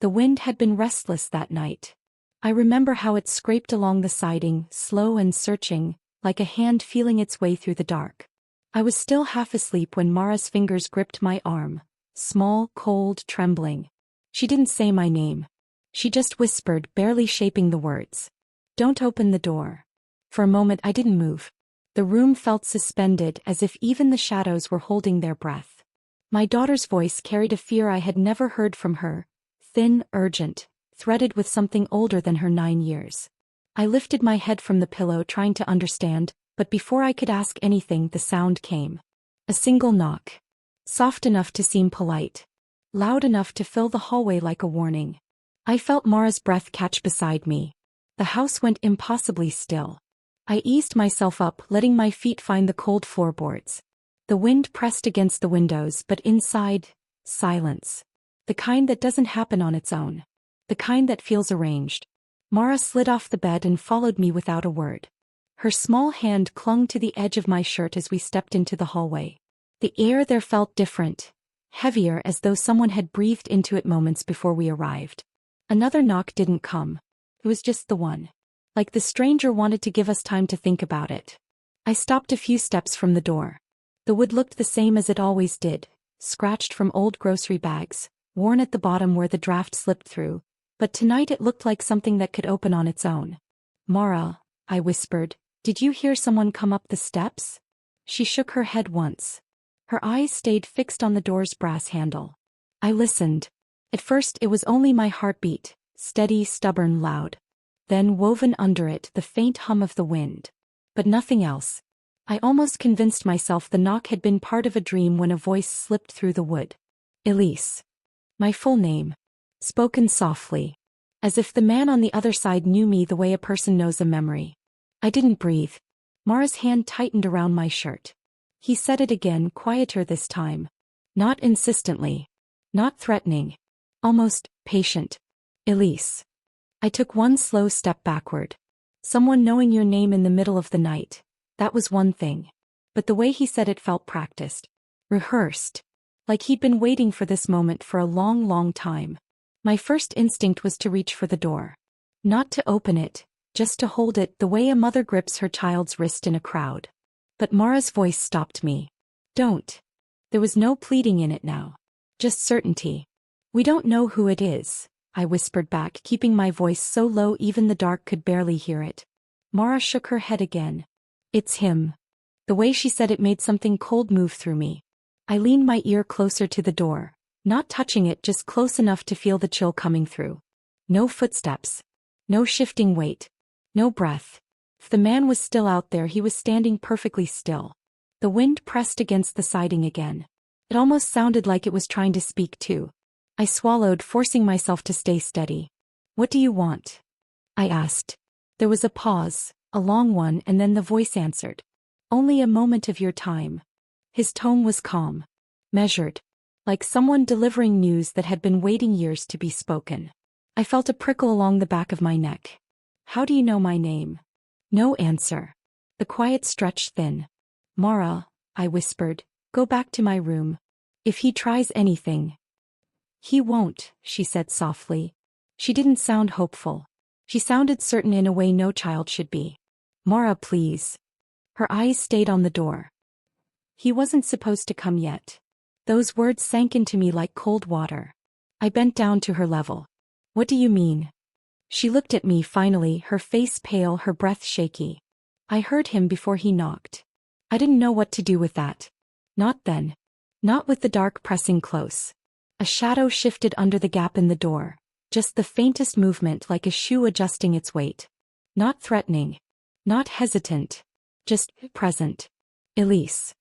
The wind had been restless that night. I remember how it scraped along the siding, slow and searching, like a hand feeling its way through the dark. I was still half asleep when Mara's fingers gripped my arm, small, cold, trembling. She didn't say my name. She just whispered, barely shaping the words. "Don't open the door." For a moment I didn't move. The room felt suspended, as if even the shadows were holding their breath. My daughter's voice carried a fear I had never heard from her, thin, urgent, threaded with something older than her 9 years. I lifted my head from the pillow trying to understand, but before I could ask anything the sound came. A single knock. Soft enough to seem polite. Loud enough to fill the hallway like a warning. I felt Mara's breath catch beside me. The house went impossibly still. I eased myself up, letting my feet find the cold floorboards. The wind pressed against the windows, but inside, silence. The kind that doesn't happen on its own. The kind that feels arranged. Mara slid off the bed and followed me without a word. Her small hand clung to the edge of my shirt as we stepped into the hallway. The air there felt different, heavier, as though someone had breathed into it moments before we arrived. Another knock didn't come. It was just the one. Like the stranger wanted to give us time to think about it. I stopped a few steps from the door. The wood looked the same as it always did, scratched from old grocery bags, worn at the bottom where the draft slipped through, but tonight it looked like something that could open on its own. "Mara," I whispered, "did you hear someone come up the steps?" She shook her head once. Her eyes stayed fixed on the door's brass handle. I listened. At first it was only my heartbeat, steady, stubborn, loud. Then woven under it the faint hum of the wind. But nothing else. I almost convinced myself the knock had been part of a dream when a voice slipped through the wood. "Elise." My full name. Spoken softly. As if the man on the other side knew me the way a person knows a memory. I didn't breathe. Mara's hand tightened around my shirt. He said it again, quieter this time. Not insistently. Not threatening. Almost patient. "Elise." I took one slow step backward. Someone knowing your name in the middle of the night. That was one thing. But the way he said it felt practiced. Rehearsed. Like he'd been waiting for this moment for a long, long time. My first instinct was to reach for the door. Not to open it, just to hold it the way a mother grips her child's wrist in a crowd. But Mara's voice stopped me. "Don't." There was no pleading in it now. Just certainty. "We don't know who it is," I whispered back, keeping my voice so low even the dark could barely hear it. Mara shook her head again. "It's him." The way she said it made something cold move through me. I leaned my ear closer to the door, not touching it, just close enough to feel the chill coming through. No footsteps. No shifting weight. No breath. If the man was still out there, he was standing perfectly still. The wind pressed against the siding again. It almost sounded like it was trying to speak too. I swallowed, forcing myself to stay steady. "What do you want?" I asked. There was a pause, a long one, and then the voice answered. "Only a moment of your time." His tone was calm. Measured. Like someone delivering news that had been waiting years to be spoken. I felt a prickle along the back of my neck. "How do you know my name?" No answer. The quiet stretched thin. "Mara," I whispered, "go back to my room. If he tries anything." "He won't," she said softly. She didn't sound hopeful. She sounded certain in a way no child should be. "Mara, please." Her eyes stayed on the door. He wasn't supposed to come yet. Those words sank into me like cold water. I bent down to her level. "What do you mean?" She looked at me finally, her face pale, her breath shaky. "I heard him before he knocked." I didn't know what to do with that. Not then. Not with the dark pressing close. A shadow shifted under the gap in the door, just the faintest movement, like a shoe adjusting its weight. Not threatening. Not hesitant. Just present. "Elise."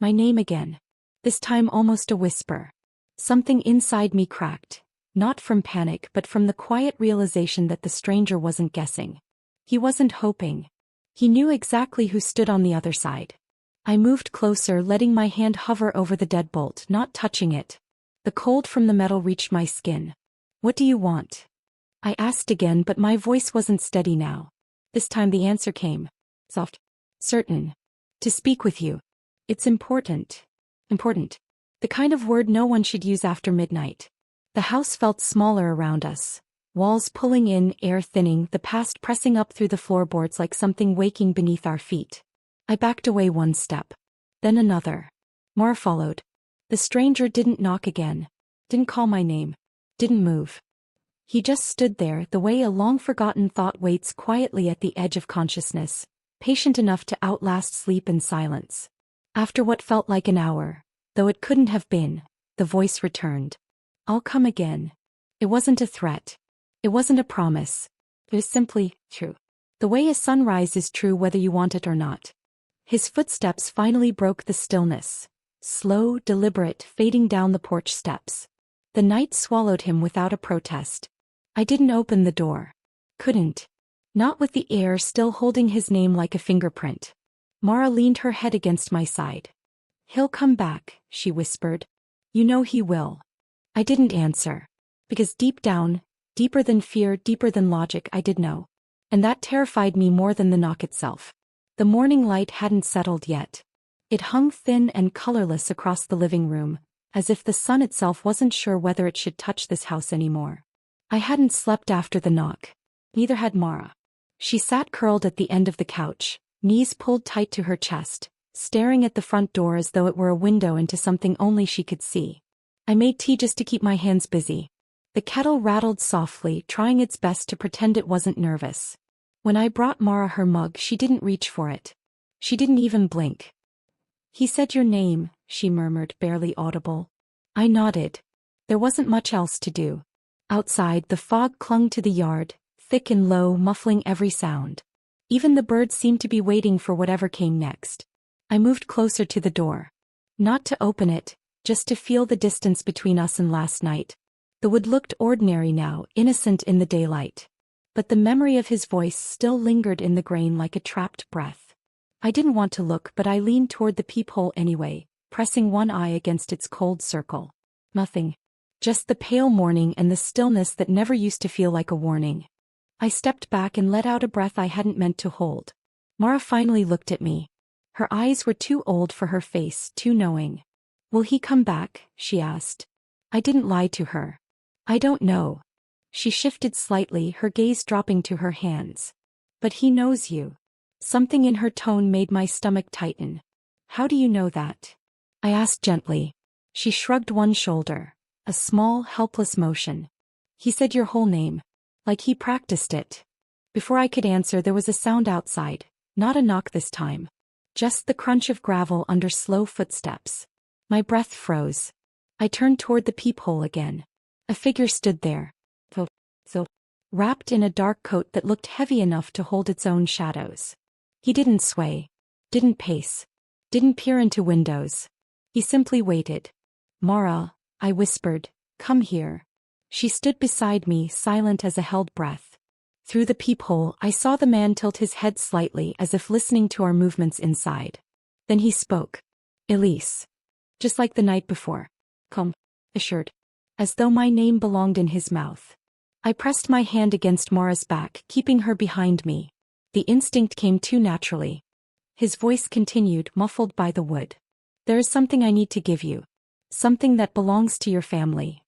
My name again. This time almost a whisper. Something inside me cracked. Not from panic, but from the quiet realization that the stranger wasn't guessing. He wasn't hoping. He knew exactly who stood on the other side. I moved closer, letting my hand hover over the deadbolt, not touching it. The cold from the metal reached my skin. "What do you want?" I asked again, but my voice wasn't steady now. This time the answer came. Soft. Certain. "To speak with you. It's important." Important. The kind of word no one should use after midnight. The house felt smaller around us. Walls pulling in, air thinning, the past pressing up through the floorboards like something waking beneath our feet. I backed away one step. Then another. More followed. The stranger didn't knock again. Didn't call my name. Didn't move. He just stood there, the way a long-forgotten thought waits quietly at the edge of consciousness, patient enough to outlast sleep and silence. After what felt like an hour, though it couldn't have been, the voice returned. I'll come again. It wasn't a threat. It wasn't a promise. It was simply true. The way a sunrise is true whether you want it or not. His footsteps finally broke the stillness. Slow, deliberate, fading down the porch steps. The night swallowed him without a protest. I didn't open the door. Couldn't. Not with the air still holding his name like a fingerprint. Mara leaned her head against my side. He'll come back, she whispered. You know he will. I didn't answer. Because deep down, deeper than fear, deeper than logic, I did know. And that terrified me more than the knock itself. The morning light hadn't settled yet. It hung thin and colorless across the living room, as if the sun itself wasn't sure whether it should touch this house anymore. I hadn't slept after the knock. Neither had Mara. She sat curled at the end of the couch, knees pulled tight to her chest, staring at the front door as though it were a window into something only she could see. I made tea just to keep my hands busy. The kettle rattled softly, trying its best to pretend it wasn't nervous. When I brought Mara her mug, she didn't reach for it. She didn't even blink. He said your name, she murmured, barely audible. I nodded. There wasn't much else to do. Outside, the fog clung to the yard, thick and low, muffling every sound. Even the birds seemed to be waiting for whatever came next. I moved closer to the door. Not to open it, just to feel the distance between us and last night. The wood looked ordinary now, innocent in the daylight. But the memory of his voice still lingered in the grain like a trapped breath. I didn't want to look, but I leaned toward the peephole anyway, pressing one eye against its cold circle. Nothing. Just the pale morning and the stillness that never used to feel like a warning. I stepped back and let out a breath I hadn't meant to hold. Mara finally looked at me. Her eyes were too old for her face, too knowing. Will he come back? She asked. I didn't lie to her. I don't know. She shifted slightly, her gaze dropping to her hands. But he knows you. Something in her tone made my stomach tighten. How do you know that? I asked gently. She shrugged one shoulder. A small, helpless motion. He said your whole name. Like he practiced it. Before I could answer, there was a sound outside. Not a knock this time. Just the crunch of gravel under slow footsteps. My breath froze. I turned toward the peephole again. A figure stood there. So, wrapped in a dark coat that looked heavy enough to hold its own shadows. He didn't sway. Didn't pace. Didn't peer into windows. He simply waited. Mara, I whispered, come here. She stood beside me, silent as a held breath. Through the peephole, I saw the man tilt his head slightly as if listening to our movements inside. Then he spoke. Elise. Just like the night before. Come, assured. As though my name belonged in his mouth. I pressed my hand against Mara's back, keeping her behind me. The instinct came too naturally. His voice continued, muffled by the wood. There is something I need to give you. Something that belongs to your family.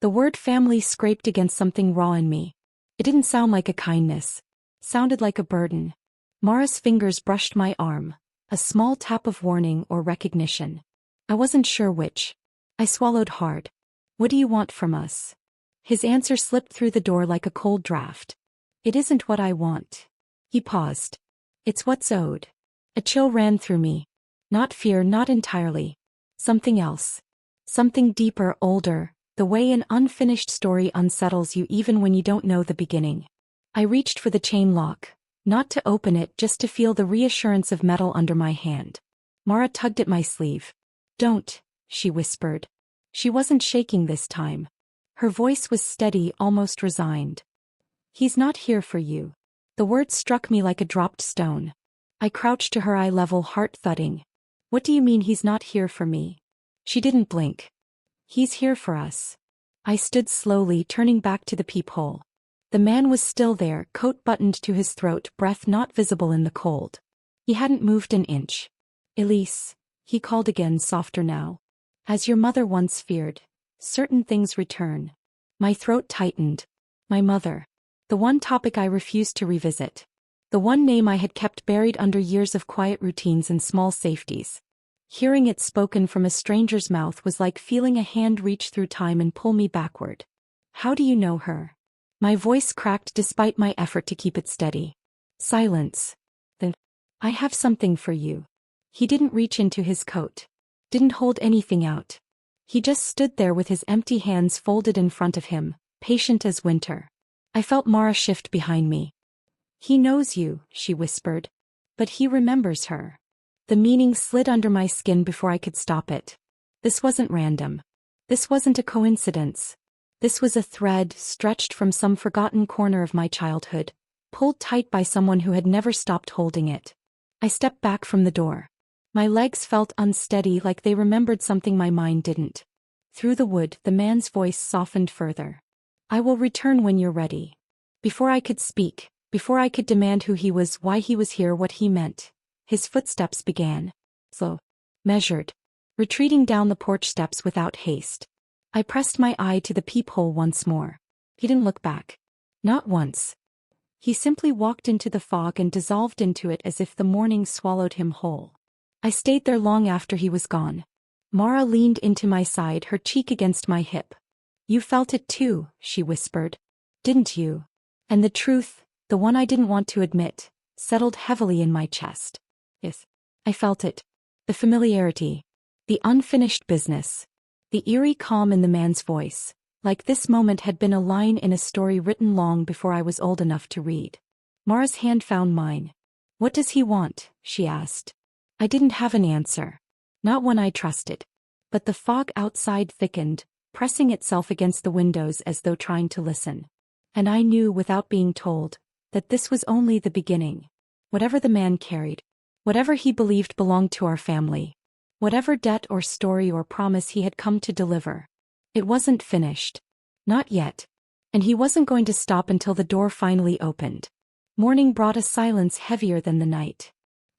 The word family scraped against something raw in me. It didn't sound like a kindness. Sounded like a burden. Mara's fingers brushed my arm. A small tap of warning or recognition. I wasn't sure which. I swallowed hard. What do you want from us? His answer slipped through the door like a cold draft. It isn't what I want. He paused. It's what's owed. A chill ran through me. Not fear, not entirely. Something else. Something deeper, older, the way an unfinished story unsettles you even when you don't know the beginning. I reached for the chain lock, not to open it, just to feel the reassurance of metal under my hand. Mara tugged at my sleeve. Don't, she whispered. She wasn't shaking this time. Her voice was steady, almost resigned. He's not here for you. The words struck me like a dropped stone. I crouched to her eye level, heart thudding. What do you mean he's not here for me? She didn't blink. He's here for us. I stood slowly, turning back to the peephole. The man was still there, coat buttoned to his throat, breath not visible in the cold. He hadn't moved an inch. Elise, he called again, softer now. As your mother once feared, certain things return. My throat tightened. My mother. The one topic I refused to revisit. The one name I had kept buried under years of quiet routines and small safeties. Hearing it spoken from a stranger's mouth was like feeling a hand reach through time and pull me backward. How do you know her? My voice cracked despite my effort to keep it steady. Silence. Then, I have something for you. He didn't reach into his coat. Didn't hold anything out. He just stood there with his empty hands folded in front of him, patient as winter. I felt Mara shift behind me. He knows you, she whispered. But he remembers her. The meaning slid under my skin before I could stop it. This wasn't random. This wasn't a coincidence. This was a thread stretched from some forgotten corner of my childhood, pulled tight by someone who had never stopped holding it. I stepped back from the door. My legs felt unsteady, like they remembered something my mind didn't. Through the wood, the man's voice softened further. I will return when you're ready. Before I could speak, before I could demand who he was, why he was here, what he meant, his footsteps began. Slow. Measured. Retreating down the porch steps without haste. I pressed my eye to the peephole once more. He didn't look back. Not once. He simply walked into the fog and dissolved into it as if the morning swallowed him whole. I stayed there long after he was gone. Mara leaned into my side, her cheek against my hip. You felt it too, she whispered. Didn't you? And the truth, the one I didn't want to admit, settled heavily in my chest. Yes, I felt it. The familiarity. The unfinished business. The eerie calm in the man's voice, like this moment had been a line in a story written long before I was old enough to read. Mara's hand found mine. What does he want? She asked. I didn't have an answer. Not one I trusted. But the fog outside thickened, pressing itself against the windows as though trying to listen. And I knew, without being told, that this was only the beginning. Whatever the man carried, whatever he believed belonged to our family, whatever debt or story or promise he had come to deliver, it wasn't finished. Not yet. And he wasn't going to stop until the door finally opened. Morning brought a silence heavier than the night.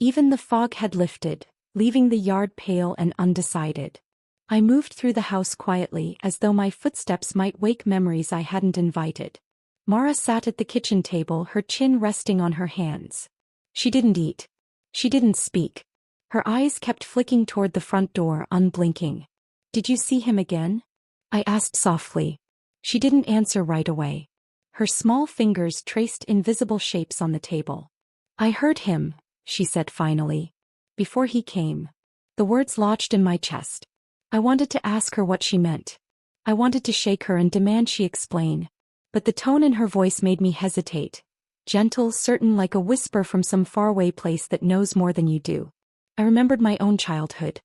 Even the fog had lifted, leaving the yard pale and undecided. I moved through the house quietly, as though my footsteps might wake memories I hadn't invited. Mara sat at the kitchen table, her chin resting on her hands. She didn't eat. She didn't speak. Her eyes kept flicking toward the front door, unblinking. Did you see him again? I asked softly. She didn't answer right away. Her small fingers traced invisible shapes on the table. I heard him, she said finally. Before he came. The words lodged in my chest. I wanted to ask her what she meant. I wanted to shake her and demand she explain. But the tone in her voice made me hesitate. Gentle, certain, like a whisper from some faraway place that knows more than you do. I remembered my own childhood.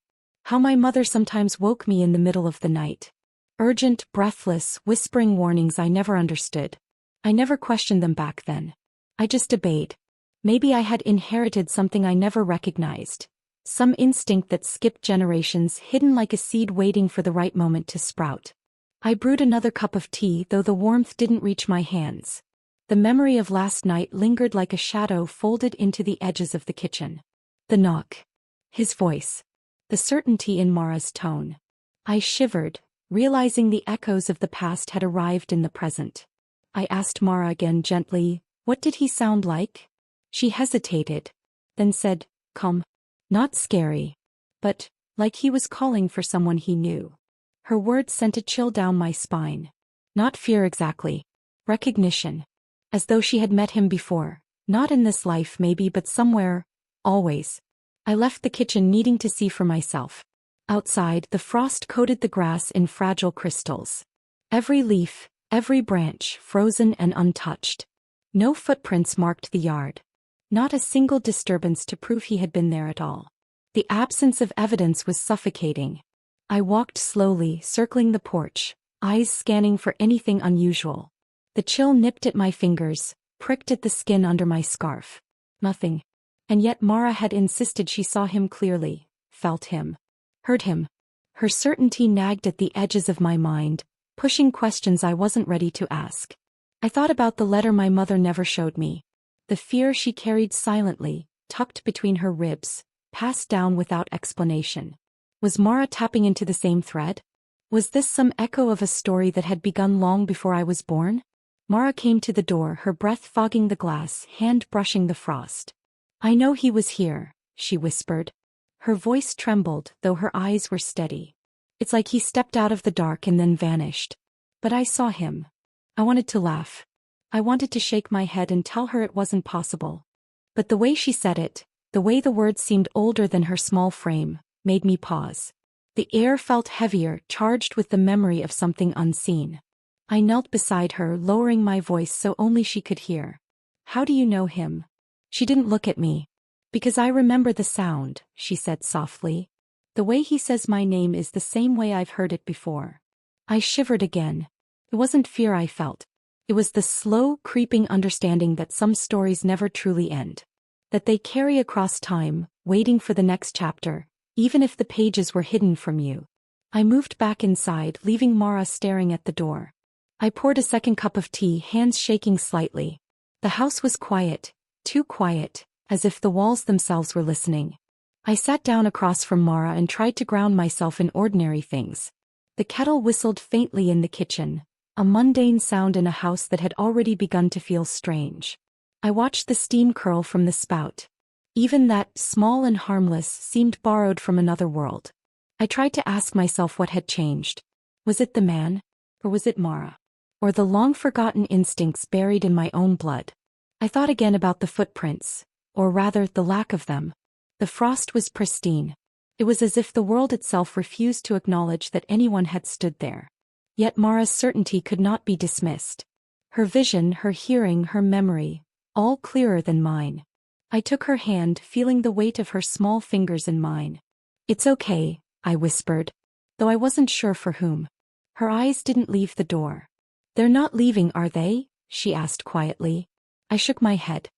How my mother sometimes woke me in the middle of the night. Urgent, breathless, whispering warnings I never understood. I never questioned them back then. I just obeyed. Maybe I had inherited something I never recognized. Some instinct that skipped generations, hidden like a seed waiting for the right moment to sprout. I brewed another cup of tea, though the warmth didn't reach my hands. The memory of last night lingered like a shadow folded into the edges of the kitchen. The knock. His voice. The certainty in Mara's tone. I shivered, realizing the echoes of the past had arrived in the present. I asked Mara again gently, what did he sound like? She hesitated, then said, calm. Not scary. But, like he was calling for someone he knew. Her words sent a chill down my spine. Not fear exactly. Recognition. As though she had met him before. Not in this life maybe, but somewhere. Always. I left the kitchen needing to see for myself. Outside, the frost coated the grass in fragile crystals. Every leaf, every branch, frozen and untouched. No footprints marked the yard. Not a single disturbance to prove he had been there at all. The absence of evidence was suffocating. I walked slowly, circling the porch, eyes scanning for anything unusual. The chill nipped at my fingers, pricked at the skin under my scarf. Nothing. And yet Mara had insisted she saw him clearly, felt him, heard him. Her certainty nagged at the edges of my mind, pushing questions I wasn't ready to ask. I thought about the letter my mother never showed me. The fear she carried silently, tucked between her ribs, passed down without explanation. Was Mara tapping into the same thread? Was this some echo of a story that had begun long before I was born? Mara came to the door, her breath fogging the glass, hand brushing the frost. "I know he was here," she whispered. Her voice trembled, though her eyes were steady. "It's like he stepped out of the dark and then vanished. But I saw him." I wanted to laugh. I wanted to shake my head and tell her it wasn't possible. But the way she said it, the way the words seemed older than her small frame, made me pause. The air felt heavier, charged with the memory of something unseen. I knelt beside her, lowering my voice so only she could hear. "How do you know him?" She didn't look at me. "Because I remember the sound," she said softly. "The way he says my name is the same way I've heard it before." I shivered again. It wasn't fear I felt. It was the slow, creeping understanding that some stories never truly end. That they carry across time, waiting for the next chapter, even if the pages were hidden from you. I moved back inside, leaving Mara staring at the door. I poured a second cup of tea, hands shaking slightly. The house was quiet, too quiet, as if the walls themselves were listening. I sat down across from Mara and tried to ground myself in ordinary things. The kettle whistled faintly in the kitchen, a mundane sound in a house that had already begun to feel strange. I watched the steam curl from the spout. Even that, small and harmless, seemed borrowed from another world. I tried to ask myself what had changed. Was it the man? Or was it Mara? Or the long-forgotten instincts buried in my own blood? I thought again about the footprints, or rather, the lack of them. The frost was pristine. It was as if the world itself refused to acknowledge that anyone had stood there. Yet Mara's certainty could not be dismissed. Her vision, her hearing, her memory, all clearer than mine. I took her hand, feeling the weight of her small fingers in mine. "It's okay," I whispered, though I wasn't sure for whom. Her eyes didn't leave the door. "They're not leaving, are they?" she asked quietly. I shook my head.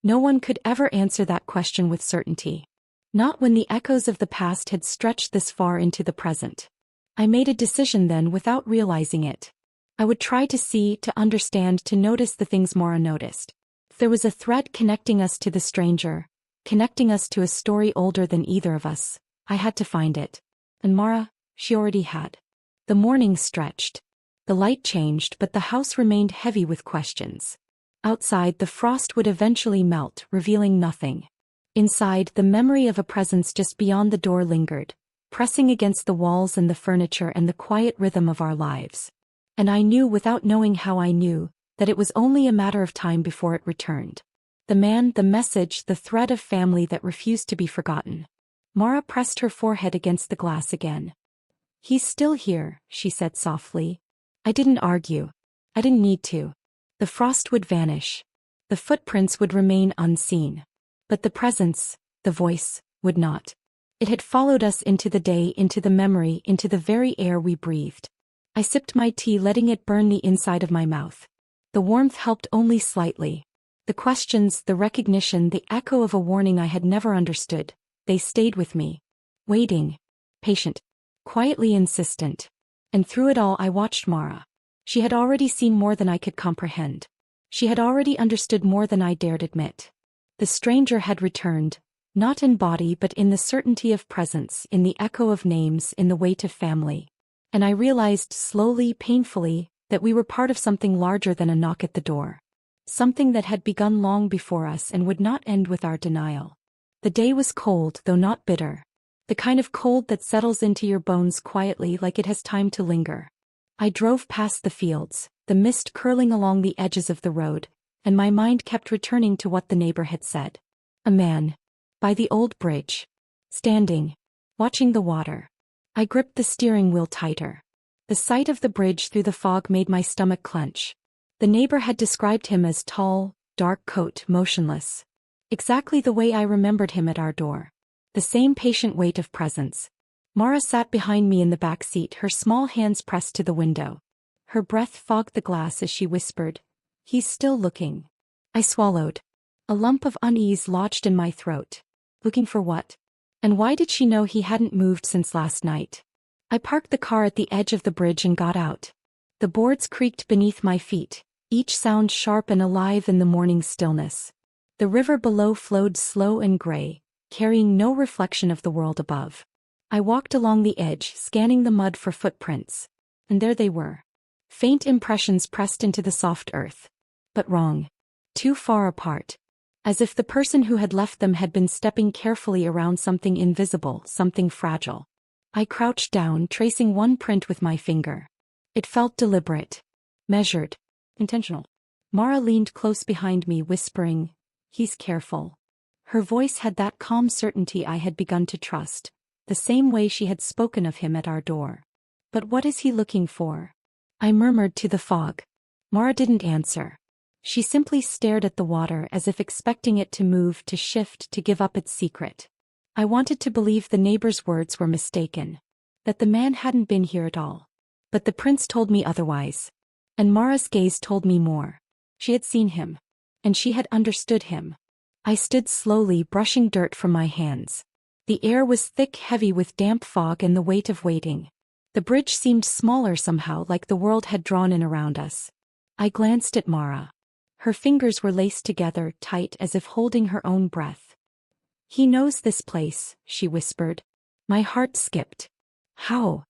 No one could ever answer that question with certainty. Not when the echoes of the past had stretched this far into the present. I made a decision then without realizing it. I would try to see, to understand, to notice the things Mara noticed. If there was a thread connecting us to the stranger, connecting us to a story older than either of us, I had to find it. And Mara, she already had. The morning stretched. The light changed, but the house remained heavy with questions. Outside, the frost would eventually melt, revealing nothing. Inside, the memory of a presence just beyond the door lingered, pressing against the walls and the furniture and the quiet rhythm of our lives. And I knew, without knowing how I knew, that it was only a matter of time before it returned. The man, the message, the thread of family that refused to be forgotten. Mara pressed her forehead against the glass again. "He's still here," she said softly. I didn't argue. I didn't need to. The frost would vanish. The footprints would remain unseen. But the presence, the voice, would not. It had followed us into the day, into the memory, into the very air we breathed. I sipped my tea, letting it burn the inside of my mouth. The warmth helped only slightly. The questions, the recognition, the echo of a warning I had never understood, they stayed with me. Waiting. Patient. Quietly insistent. And through it all I watched Mara. She had already seen more than I could comprehend. She had already understood more than I dared admit. The stranger had returned, not in body but in the certainty of presence, in the echo of names, in the weight of family. And I realized slowly, painfully, that we were part of something larger than a knock at the door. Something that had begun long before us and would not end with our denial. The day was cold, though not bitter. The kind of cold that settles into your bones quietly, like it has time to linger. I drove past the fields, the mist curling along the edges of the road, and my mind kept returning to what the neighbor had said. A man. By the old bridge. Standing. Watching the water. I gripped the steering wheel tighter. The sight of the bridge through the fog made my stomach clench. The neighbor had described him as tall, dark coat, motionless. Exactly the way I remembered him at our door. The same patient weight of presence. Mara sat behind me in the back seat, her small hands pressed to the window. Her breath fogged the glass as she whispered, "He's still looking." I swallowed. A lump of unease lodged in my throat. Looking for what? And why did she know he hadn't moved since last night? I parked the car at the edge of the bridge and got out. The boards creaked beneath my feet, each sound sharp and alive in the morning stillness. The river below flowed slow and gray, carrying no reflection of the world above. I walked along the edge, scanning the mud for footprints. And there they were. Faint impressions pressed into the soft earth. But wrong. Too far apart. As if the person who had left them had been stepping carefully around something invisible, something fragile. I crouched down, tracing one print with my finger. It felt deliberate. Measured. Intentional. Mara leaned close behind me, whispering, "He's careful." Her voice had that calm certainty I had begun to trust, the same way she had spoken of him at our door. "But what is he looking for?" I murmured to the fog. Mara didn't answer. She simply stared at the water as if expecting it to move, to shift, to give up its secret. I wanted to believe the neighbor's words were mistaken. That the man hadn't been here at all. But the prince told me otherwise. And Mara's gaze told me more. She had seen him. And she had understood him. I stood slowly, brushing dirt from my hands. The air was thick, heavy with damp fog and the weight of waiting. The bridge seemed smaller somehow, like the world had drawn in around us. I glanced at Mara. Her fingers were laced together, tight as if holding her own breath. "He knows this place," she whispered. My heart skipped. "How?"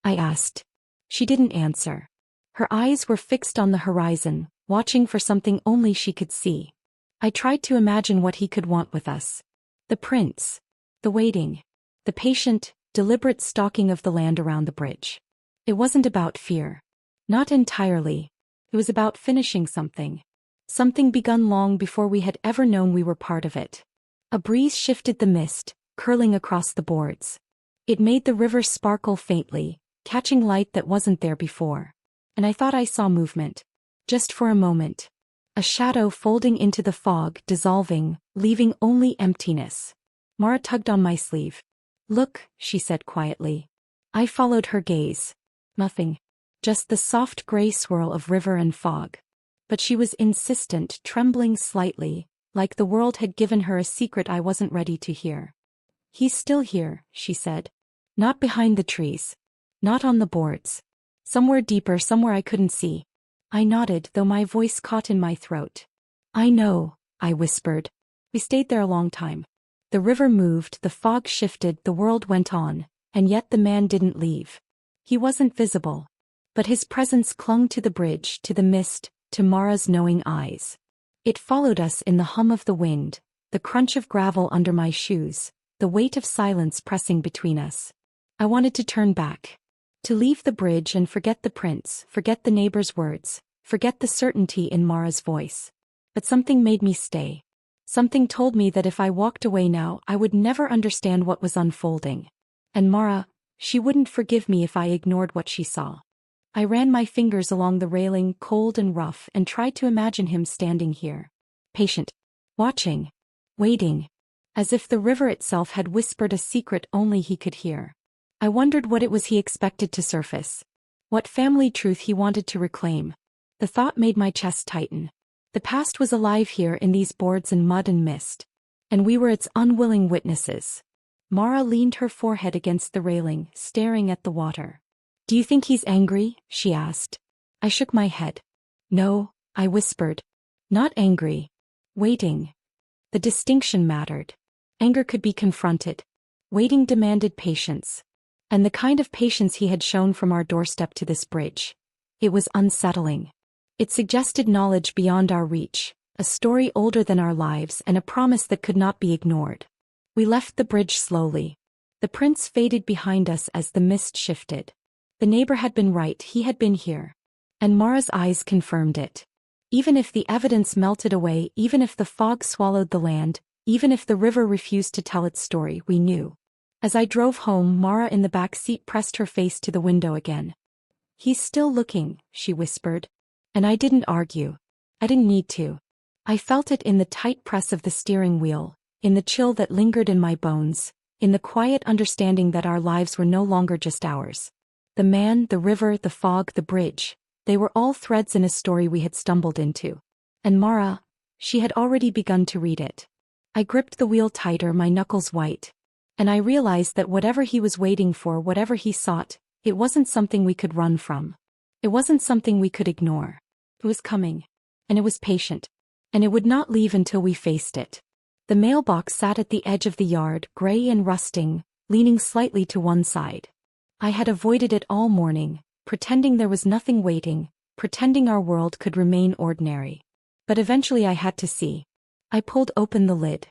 I asked. She didn't answer. Her eyes were fixed on the horizon, watching for something only she could see. I tried to imagine what he could want with us. The prince. The waiting. The patient, deliberate stalking of the land around the bridge. It wasn't about fear. Not entirely. It was about finishing something. Something begun long before we had ever known we were part of it. A breeze shifted the mist, curling across the boards. It made the river sparkle faintly, catching light that wasn't there before. And I thought I saw movement. Just for a moment. A shadow folding into the fog, dissolving, leaving only emptiness. Mara tugged on my sleeve. "Look," she said quietly. I followed her gaze. Nothing. Just the soft gray swirl of river and fog. But she was insistent, trembling slightly, like the world had given her a secret I wasn't ready to hear. "He's still here," she said. "Not behind the trees. Not on the boards. Somewhere deeper, somewhere I couldn't see." I nodded, though my voice caught in my throat. "I know," I whispered. We stayed there a long time. The river moved, the fog shifted, the world went on, and yet the man didn't leave. He wasn't visible. But his presence clung to the bridge, to the mist, to Mara's knowing eyes. It followed us in the hum of the wind, the crunch of gravel under my shoes, the weight of silence pressing between us. I wanted to turn back. To leave the bridge and forget the prince, forget the neighbor's words, forget the certainty in Mara's voice. But something made me stay. Something told me that if I walked away now, I would never understand what was unfolding. And Mara, she wouldn't forgive me if I ignored what she saw. I ran my fingers along the railing, cold and rough, and tried to imagine him standing here. Patient. Watching. Waiting. As if the river itself had whispered a secret only he could hear. I wondered what it was he expected to surface. What family truth he wanted to reclaim. The thought made my chest tighten. The past was alive here in these boards and mud and mist. And we were its unwilling witnesses. Mara leaned her forehead against the railing, staring at the water. "Do you think he's angry?" she asked. I shook my head. "No," I whispered. "Not angry. Waiting." The distinction mattered. Anger could be confronted. Waiting demanded patience. And the kind of patience he had shown from our doorstep to this bridge. It was unsettling. It suggested knowledge beyond our reach, a story older than our lives, and a promise that could not be ignored. We left the bridge slowly. The prince faded behind us as the mist shifted. The neighbor had been right, he had been here. And Mara's eyes confirmed it. Even if the evidence melted away, even if the fog swallowed the land, even if the river refused to tell its story, we knew. As I drove home, Mara in the back seat pressed her face to the window again. "He's still looking," she whispered. And I didn't argue. I didn't need to. I felt it in the tight press of the steering wheel, in the chill that lingered in my bones, in the quiet understanding that our lives were no longer just ours. The man, the river, the fog, the bridge, they were all threads in a story we had stumbled into. And Mara, she had already begun to read it. I gripped the wheel tighter, my knuckles white. And I realized that whatever he was waiting for, whatever he sought, it wasn't something we could run from. It wasn't something we could ignore. It was coming. And it was patient. And it would not leave until we faced it. The mailbox sat at the edge of the yard, gray and rusting, leaning slightly to one side. I had avoided it all morning, pretending there was nothing waiting, pretending our world could remain ordinary. But eventually I had to see. I pulled open the lid.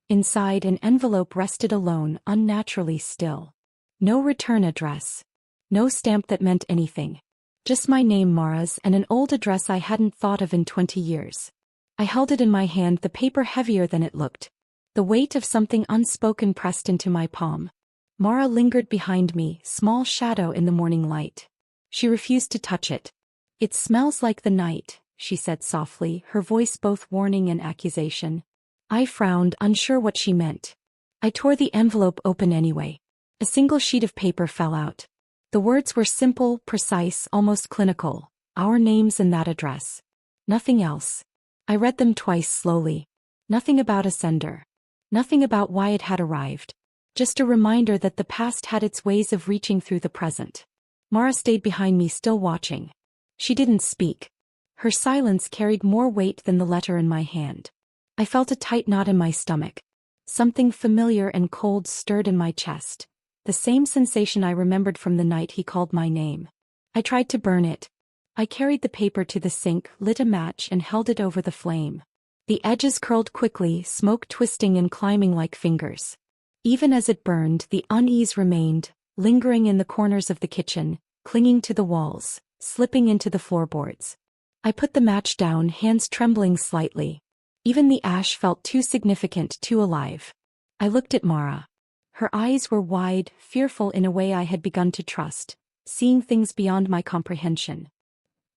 Inside, an envelope rested alone, unnaturally still. No return address. No stamp that meant anything. Just my name, Mara's, and an old address I hadn't thought of in 20 years. I held it in my hand, the paper heavier than it looked. The weight of something unspoken pressed into my palm. Mara lingered behind me, small shadow in the morning light. She refused to touch it. "It smells like the night," she said softly, her voice both warning and accusation. I frowned, unsure what she meant. I tore the envelope open anyway. A single sheet of paper fell out. The words were simple, precise, almost clinical. Our names and that address. Nothing else. I read them twice slowly. Nothing about a sender. Nothing about why it had arrived. Just a reminder that the past had its ways of reaching through the present. Mara stayed behind me, still watching. She didn't speak. Her silence carried more weight than the letter in my hand. I felt a tight knot in my stomach. Something familiar and cold stirred in my chest. The same sensation I remembered from the night he called my name. I tried to burn it. I carried the paper to the sink, lit a match and held it over the flame. The edges curled quickly, smoke twisting and climbing like fingers. Even as it burned, the unease remained, lingering in the corners of the kitchen, clinging to the walls, slipping into the floorboards. I put the match down, hands trembling slightly. Even the ash felt too significant, too alive. I looked at Mara. Her eyes were wide, fearful in a way I had begun to trust, seeing things beyond my comprehension.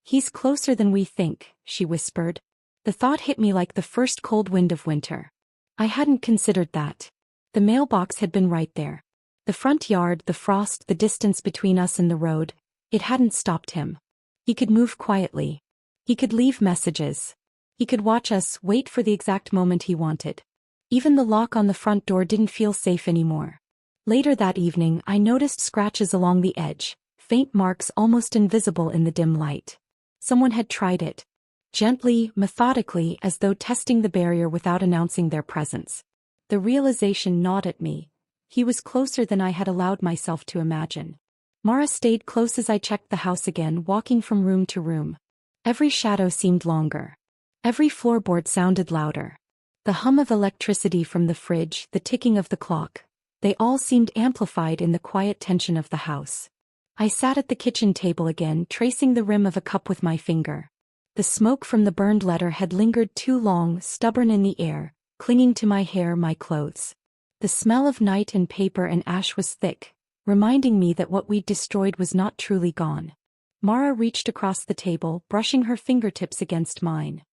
"He's closer than we think," she whispered. The thought hit me like the first cold wind of winter. I hadn't considered that. The mailbox had been right there. The front yard, the frost, the distance between us and the road. It hadn't stopped him. He could move quietly. He could leave messages. He could watch us, wait for the exact moment he wanted. Even the lock on the front door didn't feel safe anymore. Later that evening, I noticed scratches along the edge, faint marks almost invisible in the dim light. Someone had tried it. Gently, methodically, as though testing the barrier without announcing their presence. The realization gnawed at me. He was closer than I had allowed myself to imagine. Mara stayed close as I checked the house again, walking from room to room. Every shadow seemed longer. Every floorboard sounded louder. The hum of electricity from the fridge, the ticking of the clock, they all seemed amplified in the quiet tension of the house. I sat at the kitchen table again, tracing the rim of a cup with my finger. The smoke from the burned letter had lingered too long, stubborn in the air, clinging to my hair, my clothes. The smell of night and paper and ash was thick, reminding me that what we'd destroyed was not truly gone. Mara reached across the table, brushing her fingertips against mine.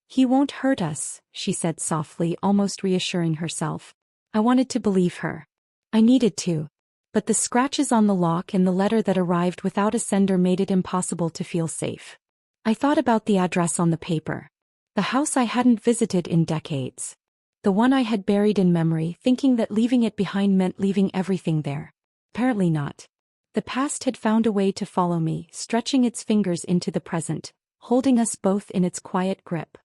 "He won't hurt us," she said softly, almost reassuring herself. I wanted to believe her. I needed to. But the scratches on the lock and the letter that arrived without a sender made it impossible to feel safe. I thought about the address on the paper. The house I hadn't visited in decades. The one I had buried in memory, thinking that leaving it behind meant leaving everything there. Apparently not. The past had found a way to follow me, stretching its fingers into the present, holding us both in its quiet grip.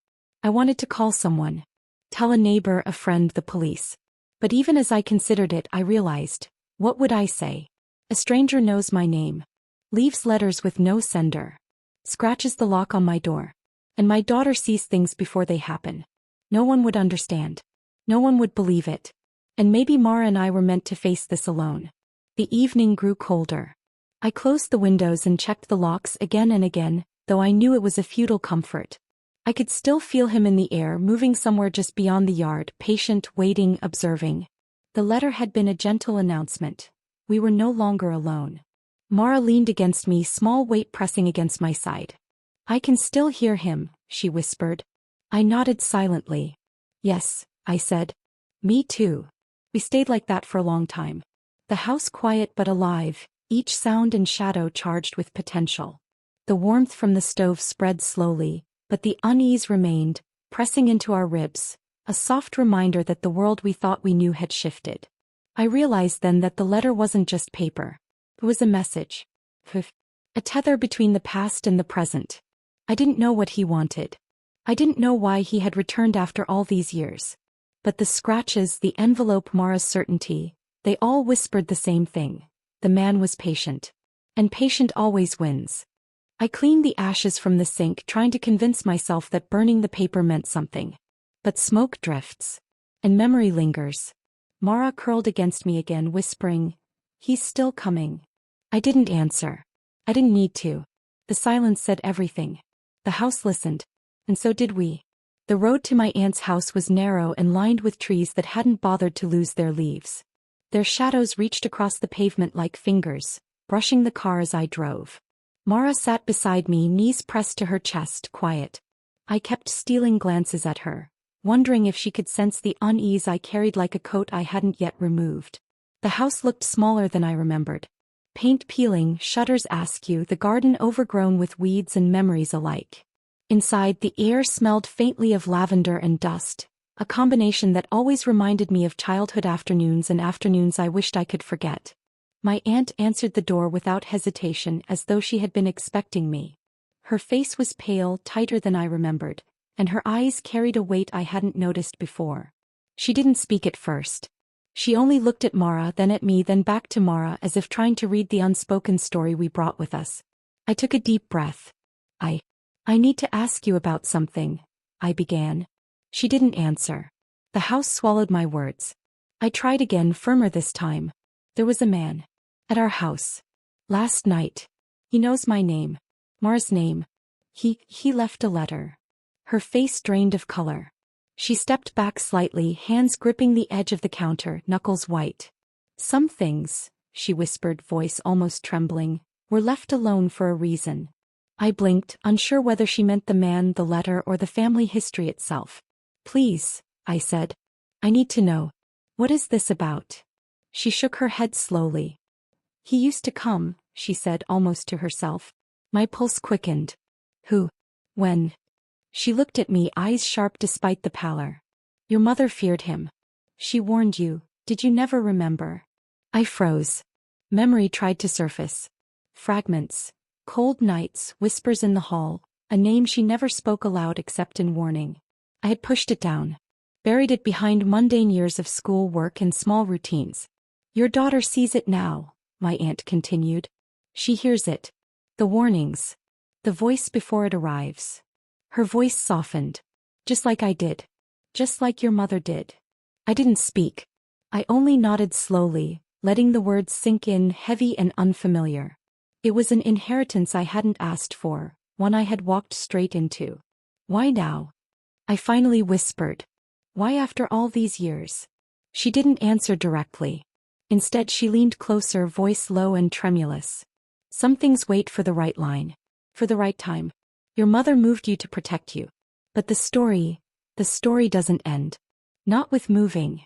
I wanted to call someone. Tell a neighbor, a friend, the police. But even as I considered it, I realized, what would I say? A stranger knows my name. Leaves letters with no sender. Scratches the lock on my door. And my daughter sees things before they happen. No one would understand. No one would believe it. And maybe Mara and I were meant to face this alone. The evening grew colder. I closed the windows and checked the locks again and again, though I knew it was a futile comfort. I could still feel him in the air, moving somewhere just beyond the yard, patient, waiting, observing. The letter had been a gentle announcement. We were no longer alone. Mara leaned against me, small weight pressing against my side. "I can still hear him," she whispered. I nodded silently. "Yes," I said. "Me too." We stayed like that for a long time. The house quiet but alive, each sound and shadow charged with potential. The warmth from the stove spread slowly, but the unease remained, pressing into our ribs, a soft reminder that the world we thought we knew had shifted. I realized then that the letter wasn't just paper. It was a message. A tether between the past and the present. I didn't know what he wanted. I didn't know why he had returned after all these years. But the scratches, the envelope, Mara's certainty, They all whispered the same thing. The man was patient. And patient always wins. I cleaned the ashes from the sink, trying to convince myself that burning the paper meant something. But smoke drifts. And memory lingers. Mara curled against me again, whispering, "He's still coming." I didn't answer. I didn't need to. The silence said everything. The house listened. And so did we. The road to my aunt's house was narrow and lined with trees that hadn't bothered to lose their leaves. Their shadows reached across the pavement like fingers, brushing the car as I drove. Mara sat beside me, knees pressed to her chest, quiet. I kept stealing glances at her, wondering if she could sense the unease I carried like a coat I hadn't yet removed. The house looked smaller than I remembered. Paint peeling, shutters askew, the garden overgrown with weeds and memories alike. Inside, the air smelled faintly of lavender and dust, a combination that always reminded me of childhood afternoons and afternoons I wished I could forget. My aunt answered the door without hesitation, as though she had been expecting me. Her face was pale, tighter than I remembered, and her eyes carried a weight I hadn't noticed before. She didn't speak at first. She only looked at Mara, then at me, then back to Mara, as if trying to read the unspoken story we brought with us. I took a deep breath. I need to ask you about something, I began. She didn't answer. The house swallowed my words. I tried again, firmer this time. There was a man. At our house. Last night. He knows my name. Mara's name. He left a letter. Her face drained of color. She stepped back slightly, hands gripping the edge of the counter, knuckles white. "Some things," she whispered, voice almost trembling, "were left alone for a reason." I blinked, unsure whether she meant the man, the letter, or the family history itself. "Please," I said. "I need to know. What is this about?" She shook her head slowly. "He used to come," she said almost to herself. My pulse quickened. "Who? When?" She looked at me, eyes sharp despite the pallor. "Your mother feared him. She warned you. Did you never remember?" I froze. Memory tried to surface. Fragments. Cold nights, whispers in the hall, a name she never spoke aloud except in warning. I had pushed it down. Buried it behind mundane years of school, work, and small routines. "Your daughter sees it now," my aunt continued. "She hears it. The warnings. The voice before it arrives." Her voice softened. "Just like I did. Just like your mother did." I didn't speak. I only nodded slowly, letting the words sink in, heavy and unfamiliar. It was an inheritance I hadn't asked for, one I had walked straight into. "Why now?" I finally whispered. "Why after all these years?" She didn't answer directly. Instead, she leaned closer, voice low and tremulous. "Some things wait for the right line. For the right time. Your mother moved you to protect you. But the story doesn't end. Not with moving."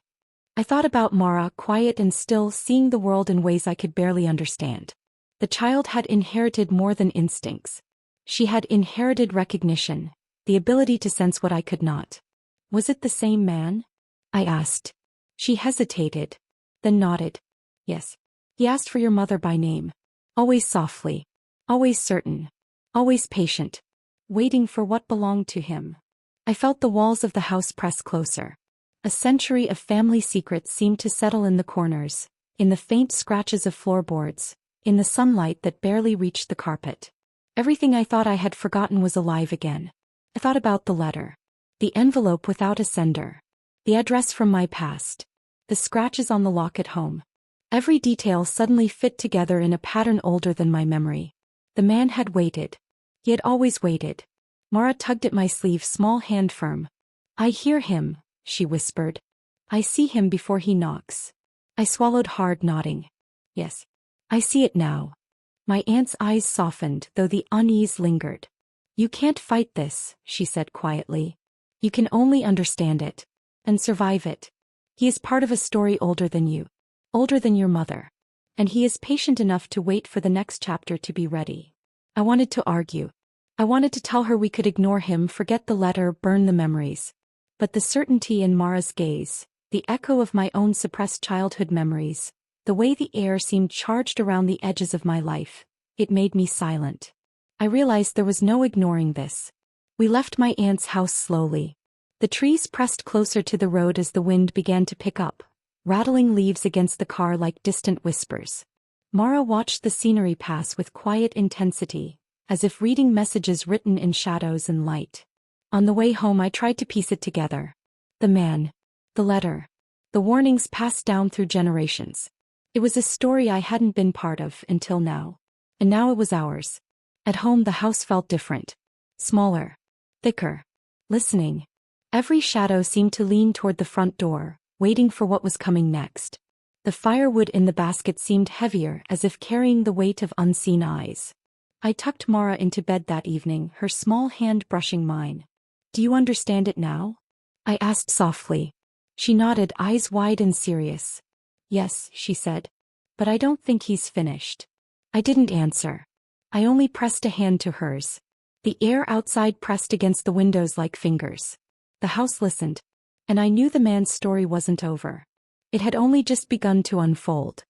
I thought about Mara, quiet and still, seeing the world in ways I could barely understand. The child had inherited more than instincts. She had inherited recognition, the ability to sense what I could not. "Was it the same man?" I asked. She hesitated, then nodded. "Yes. He asked for your mother by name. Always softly. Always certain. Always patient. Waiting for what belonged to him." I felt the walls of the house press closer. A century of family secrets seemed to settle in the corners, in the faint scratches of floorboards, in the sunlight that barely reached the carpet. Everything I thought I had forgotten was alive again. I thought about the letter. The envelope without a sender. The address from my past. The scratches on the lock at home. Every detail suddenly fit together in a pattern older than my memory. The man had waited. He had always waited. Mara tugged at my sleeve, small hand firm. "I hear him," she whispered. "I see him before he knocks." I swallowed hard, nodding. "Yes. I see it now." My aunt's eyes softened, though the unease lingered. "You can't fight this," she said quietly. "You can only understand it. And survive it. He is part of a story older than you. Older than your mother. And he is patient enough to wait for the next chapter to be ready." I wanted to argue. I wanted to tell her we could ignore him, forget the letter, burn the memories. But the certainty in Mara's gaze, the echo of my own suppressed childhood memories, the way the air seemed charged around the edges of my life, it made me silent. I realized there was no ignoring this. We left my aunt's house slowly. The trees pressed closer to the road as the wind began to pick up, rattling leaves against the car like distant whispers. Mara watched the scenery pass with quiet intensity, as if reading messages written in shadows and light. On the way home I tried to piece it together. The man. The letter. The warnings passed down through generations. It was a story I hadn't been part of until now. And now it was ours. At home the house felt different. Smaller. Thicker. Listening. Every shadow seemed to lean toward the front door, waiting for what was coming next. The firewood in the basket seemed heavier, as if carrying the weight of unseen eyes. I tucked Mara into bed that evening, her small hand brushing mine. "Do you understand it now?" I asked softly. She nodded, eyes wide and serious. "Yes," she said. "But I don't think he's finished." I didn't answer. I only pressed a hand to hers. The air outside pressed against the windows like fingers. The house listened. And I knew the man's story wasn't over. It had only just begun to unfold.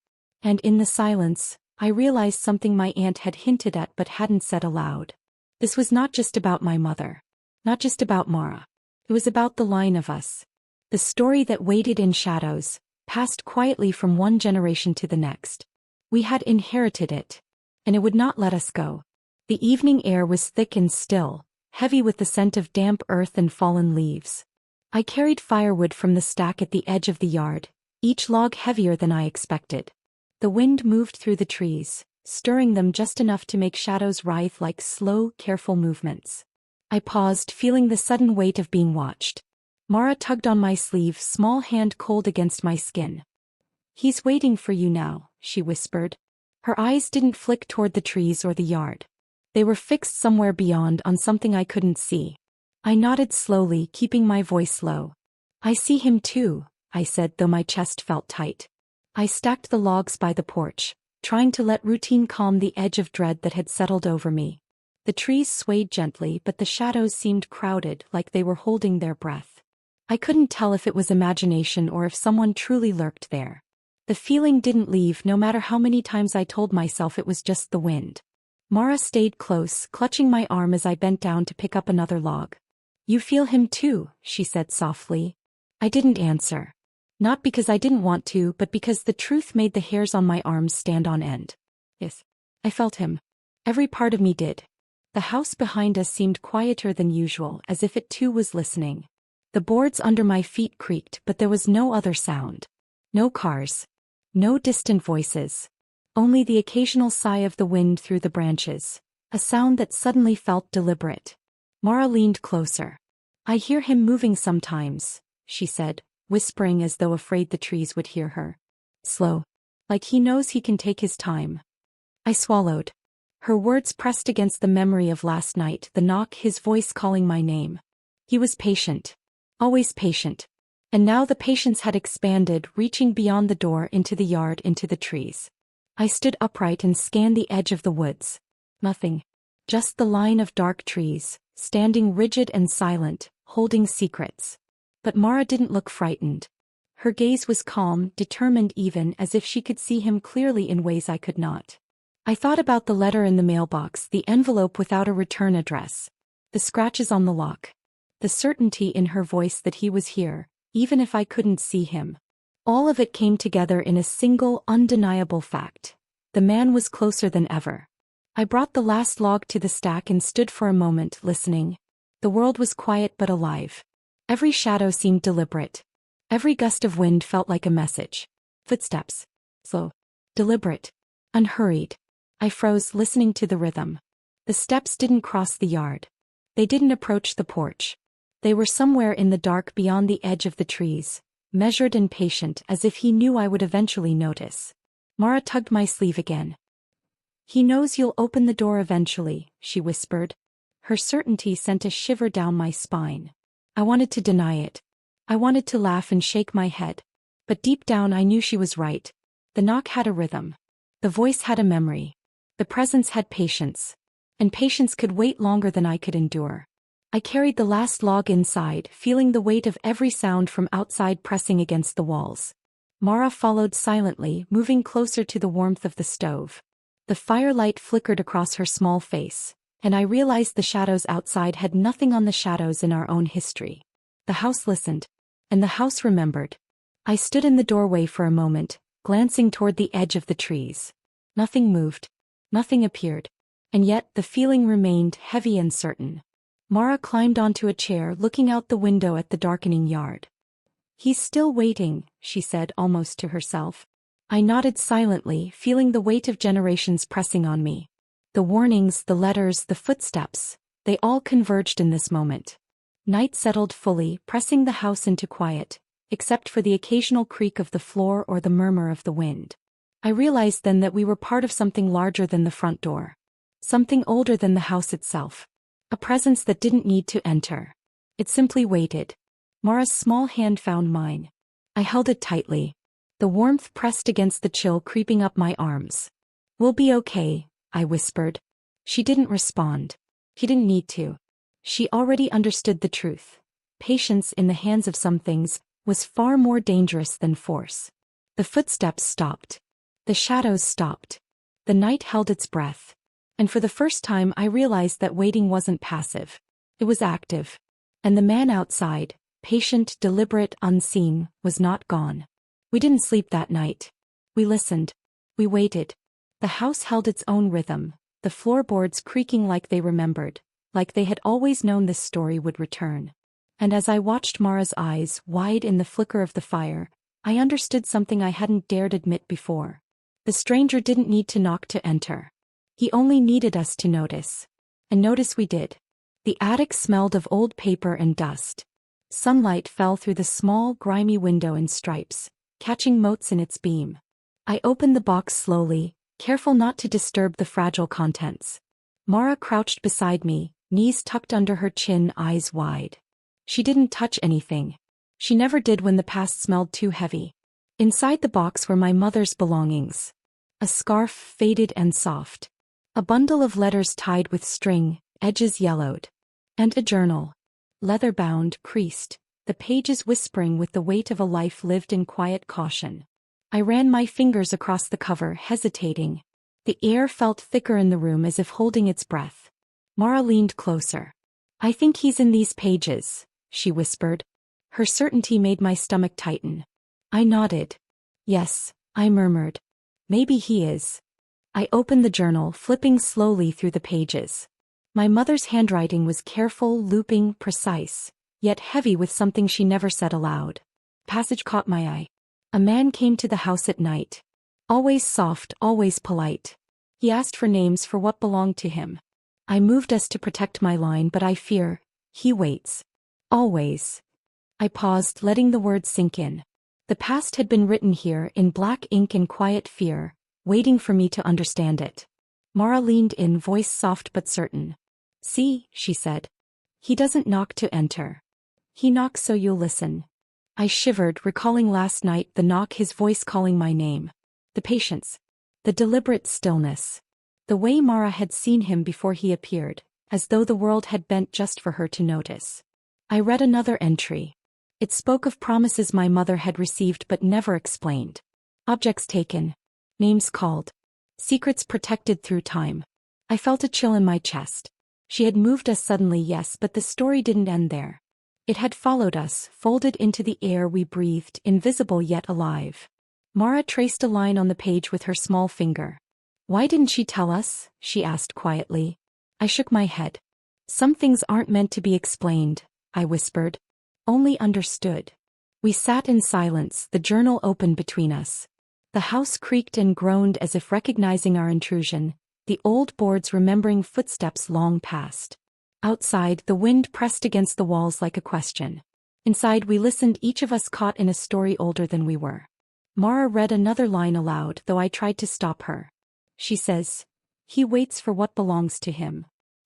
And in the silence, I realized something my aunt had hinted at but hadn't said aloud. This was not just about my mother. Not just about Mara. It was about the line of us. The story that waited in shadows, passed quietly from one generation to the next. We had inherited it. And it would not let us go. The evening air was thick and still, heavy with the scent of damp earth and fallen leaves. I carried firewood from the stack at the edge of the yard, each log heavier than I expected. The wind moved through the trees, stirring them just enough to make shadows writhe like slow, careful movements. I paused, feeling the sudden weight of being watched. Mara tugged on my sleeve, small hand cold against my skin. "He's waiting for you now," she whispered. Her eyes didn't flick toward the trees or the yard. They were fixed somewhere beyond, on something I couldn't see. I nodded slowly, keeping my voice low. "I see him too," I said, though my chest felt tight. I stacked the logs by the porch, trying to let routine calm the edge of dread that had settled over me. The trees swayed gently, but the shadows seemed crowded, like they were holding their breath. I couldn't tell if it was imagination or if someone truly lurked there. The feeling didn't leave, no matter how many times I told myself it was just the wind. Mara stayed close, clutching my arm as I bent down to pick up another log. "You feel him too," she said softly. I didn't answer. Not because I didn't want to, but because the truth made the hairs on my arms stand on end. Yes, I felt him. Every part of me did. The house behind us seemed quieter than usual, as if it too was listening. The boards under my feet creaked, but there was no other sound. No cars. No distant voices. Only the occasional sigh of the wind through the branches, a sound that suddenly felt deliberate. Mara leaned closer. "I hear him moving sometimes," she said, whispering as though afraid the trees would hear her. "Slow. Like he knows he can take his time." I swallowed. Her words pressed against the memory of last night, the knock, his voice calling my name. He was patient. Always patient. And now the patience had expanded, reaching beyond the door, into the yard, into the trees. I stood upright and scanned the edge of the woods. Nothing. Just the line of dark trees, standing rigid and silent, holding secrets. But Mara didn't look frightened. Her gaze was calm, determined, even as if she could see him clearly in ways I could not. I thought about the letter in the mailbox, the envelope without a return address, the scratches on the lock, the certainty in her voice that he was here, even if I couldn't see him. All of it came together in a single, undeniable fact. The man was closer than ever. I brought the last log to the stack and stood for a moment, listening. The world was quiet but alive. Every shadow seemed deliberate. Every gust of wind felt like a message. Footsteps. Slow. Deliberate. Unhurried. I froze, listening to the rhythm. The steps didn't cross the yard. They didn't approach the porch. They were somewhere in the dark beyond the edge of the trees, measured and patient, as if he knew I would eventually notice. Mara tugged my sleeve again. "He knows you'll open the door eventually," she whispered. Her certainty sent a shiver down my spine. I wanted to deny it. I wanted to laugh and shake my head. But deep down I knew she was right. The knock had a rhythm. The voice had a memory. The presence had patience. And patience could wait longer than I could endure. I carried the last log inside, feeling the weight of every sound from outside pressing against the walls. Mara followed silently, moving closer to the warmth of the stove. The firelight flickered across her small face, and I realized the shadows outside had nothing on the shadows in our own history. The house listened. And the house remembered. I stood in the doorway for a moment, glancing toward the edge of the trees. Nothing moved. Nothing appeared. And yet the feeling remained heavy and certain. Mara climbed onto a chair, looking out the window at the darkening yard. "He's still waiting," she said almost to herself. I nodded silently, feeling the weight of generations pressing on me. The warnings, the letters, the footsteps, they all converged in this moment. Night settled fully, pressing the house into quiet, except for the occasional creak of the floor or the murmur of the wind. I realized then that we were part of something larger than the front door. Something older than the house itself. A presence that didn't need to enter. It simply waited. Mara's small hand found mine. I held it tightly. The warmth pressed against the chill creeping up my arms. "We'll be okay," I whispered. She didn't respond. He didn't need to. She already understood the truth. Patience in the hands of some things was far more dangerous than force. The footsteps stopped. The shadows stopped. The night held its breath. And for the first time I realized that waiting wasn't passive. It was active. And the man outside, patient, deliberate, unseen, was not gone. We didn't sleep that night. We listened. We waited. The house held its own rhythm, the floorboards creaking like they remembered, like they had always known this story would return. And as I watched Mara's eyes wide in the flicker of the fire, I understood something I hadn't dared admit before. The stranger didn't need to knock to enter. He only needed us to notice. And notice we did. The attic smelled of old paper and dust. Sunlight fell through the small, grimy window in stripes, catching motes in its beam. I opened the box slowly, careful not to disturb the fragile contents. Mara crouched beside me, knees tucked under her chin, eyes wide. She didn't touch anything. She never did when the past smelled too heavy. Inside the box were my mother's belongings. A scarf, faded and soft. A bundle of letters tied with string, edges yellowed. And a journal. Leather-bound, creased, the pages whispering with the weight of a life lived in quiet caution. I ran my fingers across the cover, hesitating. The air felt thicker in the room as if holding its breath. Mara leaned closer. "I think he's in these pages," she whispered. Her certainty made my stomach tighten. I nodded. "Yes," I murmured. "Maybe he is." I opened the journal, flipping slowly through the pages. My mother's handwriting was careful, looping, precise, yet heavy with something she never said aloud. Passage caught my eye. "A man came to the house at night. Always soft, always polite. He asked for names for what belonged to him. I moved us to protect my line, but I fear he waits. Always." I paused, letting the words sink in. The past had been written here in black ink in quiet fear, waiting for me to understand it. Mara leaned in, voice soft but certain. "See," she said. "He doesn't knock to enter. He knocks so you'll listen." I shivered, recalling last night, the knock, his voice calling my name. The patience. The deliberate stillness. The way Mara had seen him before he appeared, as though the world had bent just for her to notice. I read another entry. It spoke of promises my mother had received but never explained. Objects taken. Names called. Secrets protected through time. I felt a chill in my chest. She had moved us suddenly, yes, but the story didn't end there. It had followed us, folded into the air we breathed, invisible yet alive. Mara traced a line on the page with her small finger. "Why didn't she tell us?" she asked quietly. I shook my head. "Some things aren't meant to be explained," I whispered. "Only understood." We sat in silence, the journal open between us. The house creaked and groaned as if recognizing our intrusion, the old boards remembering footsteps long past. Outside, the wind pressed against the walls like a question. Inside, we listened, each of us caught in a story older than we were. Mara read another line aloud, though I tried to stop her. She says, "He waits for what belongs to him."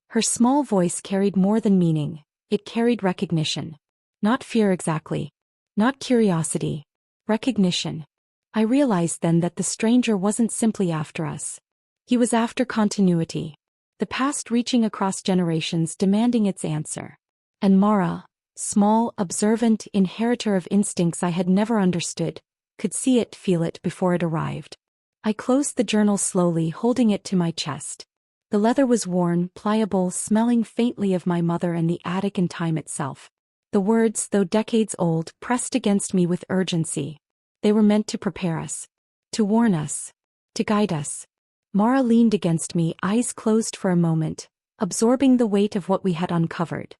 Her small voice carried more than meaning. It carried recognition. Not fear exactly. Not curiosity. Recognition. I realized then that the stranger wasn't simply after us. He was after continuity. The past reaching across generations, demanding its answer. And Mara, small, observant, inheritor of instincts I had never understood, could see it, feel it before it arrived. I closed the journal slowly, holding it to my chest. The leather was worn, pliable, smelling faintly of my mother and the attic and time itself. The words, though decades old, pressed against me with urgency. They were meant to prepare us. To warn us. To guide us. Mara leaned against me, eyes closed for a moment, absorbing the weight of what we had uncovered.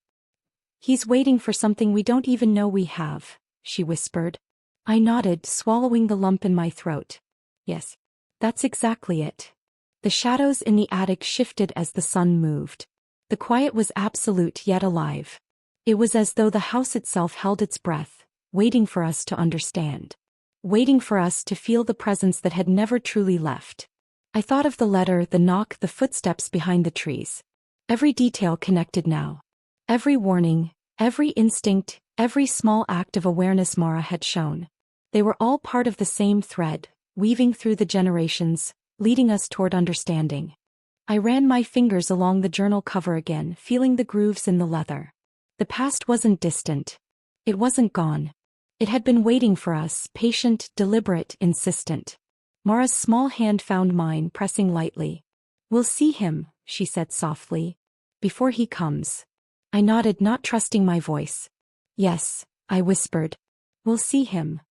"He's waiting for something we don't even know we have," she whispered. I nodded, swallowing the lump in my throat. Yes. That's exactly it. The shadows in the attic shifted as the sun moved. The quiet was absolute yet alive. It was as though the house itself held its breath, waiting for us to understand. Waiting for us to feel the presence that had never truly left. I thought of the letter, the knock, the footsteps behind the trees. Every detail connected now. Every warning, every instinct, every small act of awareness Mara had shown. They were all part of the same thread, weaving through the generations, leading us toward understanding. I ran my fingers along the journal cover again, feeling the grooves in the leather. The past wasn't distant. It wasn't gone. It had been waiting for us, patient, deliberate, insistent. Mara's small hand found mine, pressing lightly. "We'll see him," she said softly. "Before he comes." I nodded, not trusting my voice. "Yes," I whispered. "We'll see him."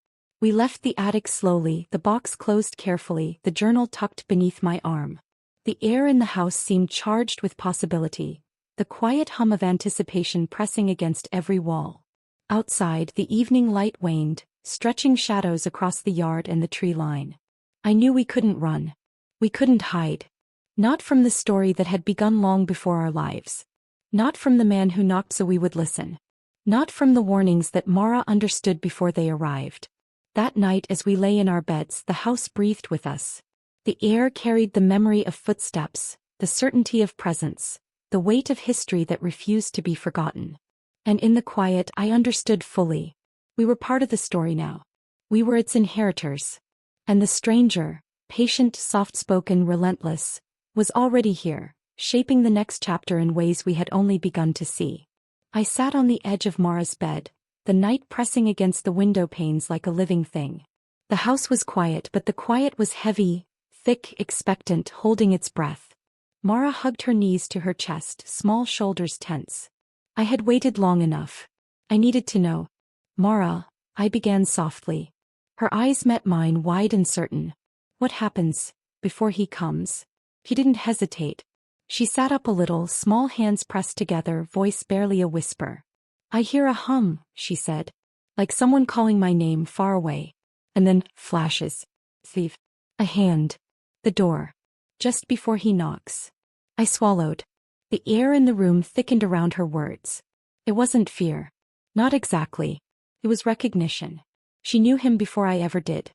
We left the attic slowly, the box closed carefully, the journal tucked beneath my arm. The air in the house seemed charged with possibility, the quiet hum of anticipation pressing against every wall. Outside, the evening light waned, stretching shadows across the yard and the tree line. I knew we couldn't run. We couldn't hide. Not from the story that had begun long before our lives. Not from the man who knocked so we would listen. Not from the warnings that Mara understood before they arrived. That night as we lay in our beds, the house breathed with us. The air carried the memory of footsteps, the certainty of presence, the weight of history that refused to be forgotten. And in the quiet I understood fully. We were part of the story now. We were its inheritors. And the stranger, patient, soft-spoken, relentless, was already here, shaping the next chapter in ways we had only begun to see. I sat on the edge of Mara's bed, the night pressing against the window panes like a living thing. The house was quiet, but the quiet was heavy, thick, expectant, holding its breath. Mara hugged her knees to her chest, small shoulders tense. I had waited long enough. I needed to know. "Mara," I began softly. Her eyes met mine, wide and certain. "What happens before he comes?" He didn't hesitate. She sat up a little, small hands pressed together, voice barely a whisper. "I hear a hum," she said. "Like someone calling my name far away." And then, flashes. Thief. A hand. The door. "Just before he knocks." I swallowed. The air in the room thickened around her words. It wasn't fear. Not exactly. It was recognition. She knew him before I ever did.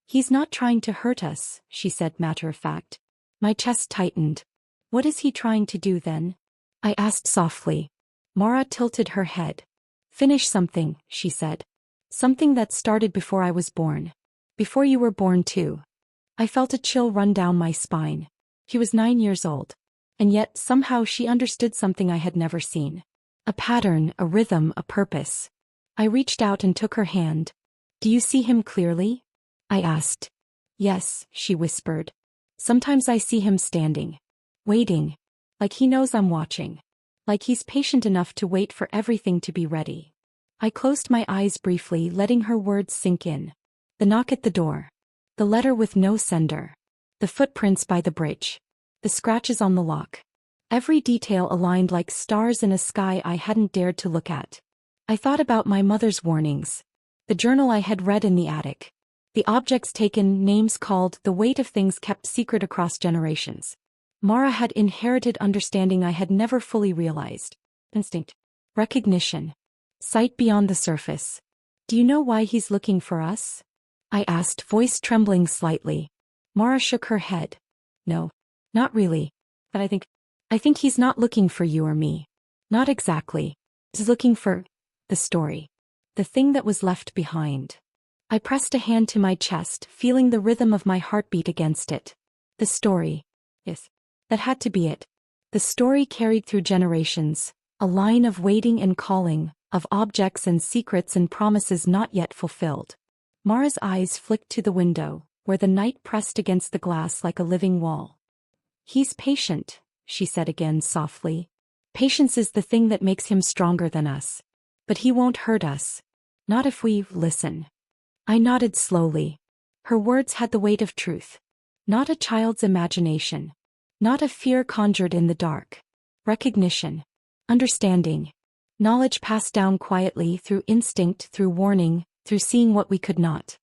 "He's not trying to hurt us," she said, matter of fact. My chest tightened. "What is he trying to do then?" I asked softly. Mara tilted her head. "Finish something," she said. "Something that started before I was born. Before you were born too." I felt a chill run down my spine. He was 9 years old. And yet, somehow she understood something I had never seen. A pattern, a rhythm, a purpose. I reached out and took her hand. "Do you see him clearly?" I asked. "Yes," she whispered. "Sometimes I see him standing. Waiting. Like he knows I'm watching. Like he's patient enough to wait for everything to be ready." I closed my eyes briefly, letting her words sink in. The knock at the door. The letter with no sender. The footprints by the bridge. The scratches on the lock. Every detail aligned like stars in a sky I hadn't dared to look at. I thought about my mother's warnings. The journal I had read in the attic. The objects taken, names called, the weight of things kept secret across generations. Mara had inherited understanding I had never fully realized. Instinct. Recognition. Sight beyond the surface. "Do you know why he's looking for us?" I asked, voice trembling slightly. Mara shook her head. "No. Not really. But I think he's not looking for you or me. Not exactly. He's looking for the story. The thing that was left behind." I pressed a hand to my chest, feeling the rhythm of my heartbeat against it. The story. Yes. That had to be it. The story carried through generations, a line of waiting and calling, of objects and secrets and promises not yet fulfilled. Mara's eyes flicked to the window, where the night pressed against the glass like a living wall. "He's patient," she said again softly. "Patience is the thing that makes him stronger than us. But he won't hurt us. Not if we listen." I nodded slowly. Her words had the weight of truth. Not a child's imagination. Not a fear conjured in the dark. Recognition. Understanding. Knowledge passed down quietly through instinct, through warning, through seeing what we could not.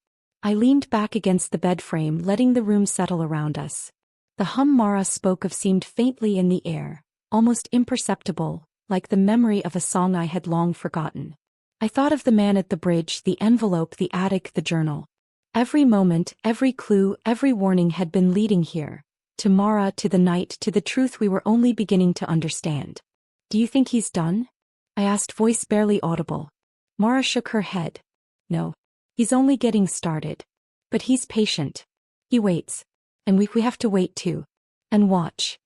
I leaned back against the bed frame, letting the room settle around us. The hum Mara spoke of seemed faintly in the air, almost imperceptible, like the memory of a song I had long forgotten. I thought of the man at the bridge, the envelope, the attic, the journal. Every moment, every clue, every warning had been leading here. To Mara, to the night, to the truth we were only beginning to understand. "Do you think he's done?" I asked, voice barely audible. Mara shook her head. "No. He's only getting started. But he's patient. He waits. And we have to wait too. And watch."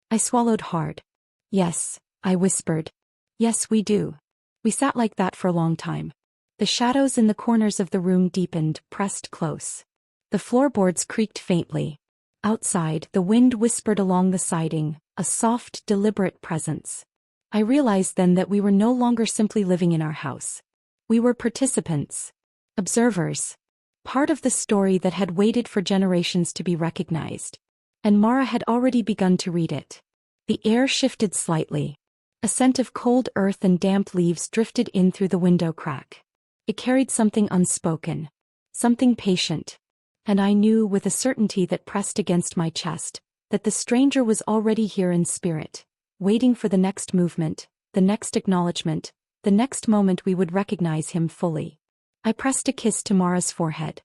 I swallowed hard. "Yes," I whispered. "Yes, we do." We sat like that for a long time. The shadows in the corners of the room deepened, pressed close. The floorboards creaked faintly. Outside, the wind whispered along the siding, a soft, deliberate presence. I realized then that we were no longer simply living in our house. We were participants. Observers. Part of the story that had waited for generations to be recognized. And Mara had already begun to read it. The air shifted slightly. A scent of cold earth and damp leaves drifted in through the window crack. It carried something unspoken. Something patient. And I knew with a certainty that pressed against my chest, that the stranger was already here in spirit, waiting for the next movement, the next acknowledgement, the next moment we would recognize him fully. I pressed a kiss to Mara's forehead.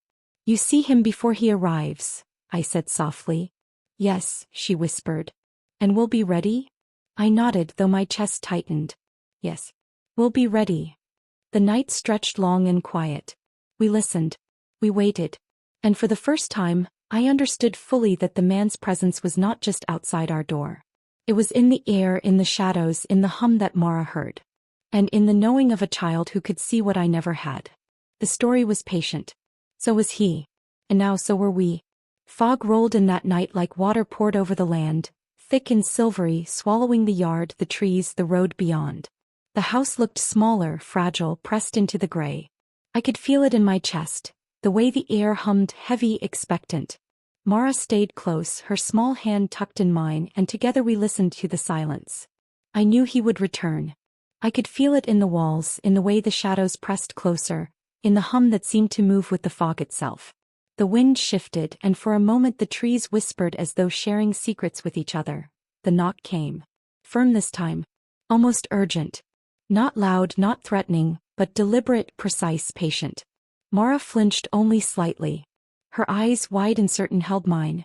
"You see him before he arrives," I said softly. "Yes," she whispered. "And we'll be ready?" I nodded, though my chest tightened. "Yes. We'll be ready." The night stretched long and quiet. We listened. We waited. And for the first time, I understood fully that the man's presence was not just outside our door. It was in the air, in the shadows, in the hum that Mara heard. And in the knowing of a child who could see what I never had. The story was patient. So was he. And now so were we. Fog rolled in that night like water poured over the land, thick and silvery, swallowing the yard, the trees, the road beyond. The house looked smaller, fragile, pressed into the gray. I could feel it in my chest, the way the air hummed, heavy, expectant. Mara stayed close, her small hand tucked in mine, and together we listened to the silence. I knew he would return. I could feel it in the walls, in the way the shadows pressed closer, in the hum that seemed to move with the fog itself. The wind shifted, and for a moment the trees whispered as though sharing secrets with each other. The knock came. Firm this time. Almost urgent. Not loud, not threatening, but deliberate, precise, patient. Mara flinched only slightly. Her eyes, wide and certain, held mine.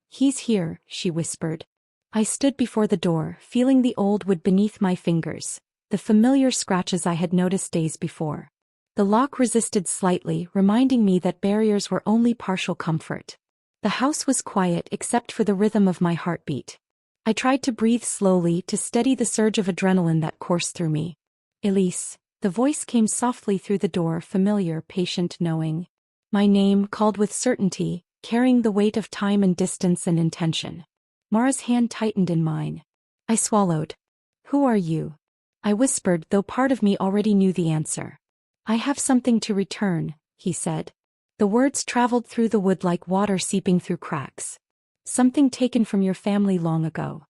"He's here," she whispered. I stood before the door, feeling the old wood beneath my fingers, the familiar scratches I had noticed days before. The lock resisted slightly, reminding me that barriers were only partial comfort. The house was quiet except for the rhythm of my heartbeat. I tried to breathe slowly to steady the surge of adrenaline that coursed through me. "Elise," the voice came softly through the door, familiar, patient, knowing. My name, called with certainty, carrying the weight of time and distance and intention. Mara's hand tightened in mine. I swallowed. "Who are you?" I whispered, though part of me already knew the answer. "I have something to return," he said. The words traveled through the wood like water seeping through cracks. "Something taken from your family long ago."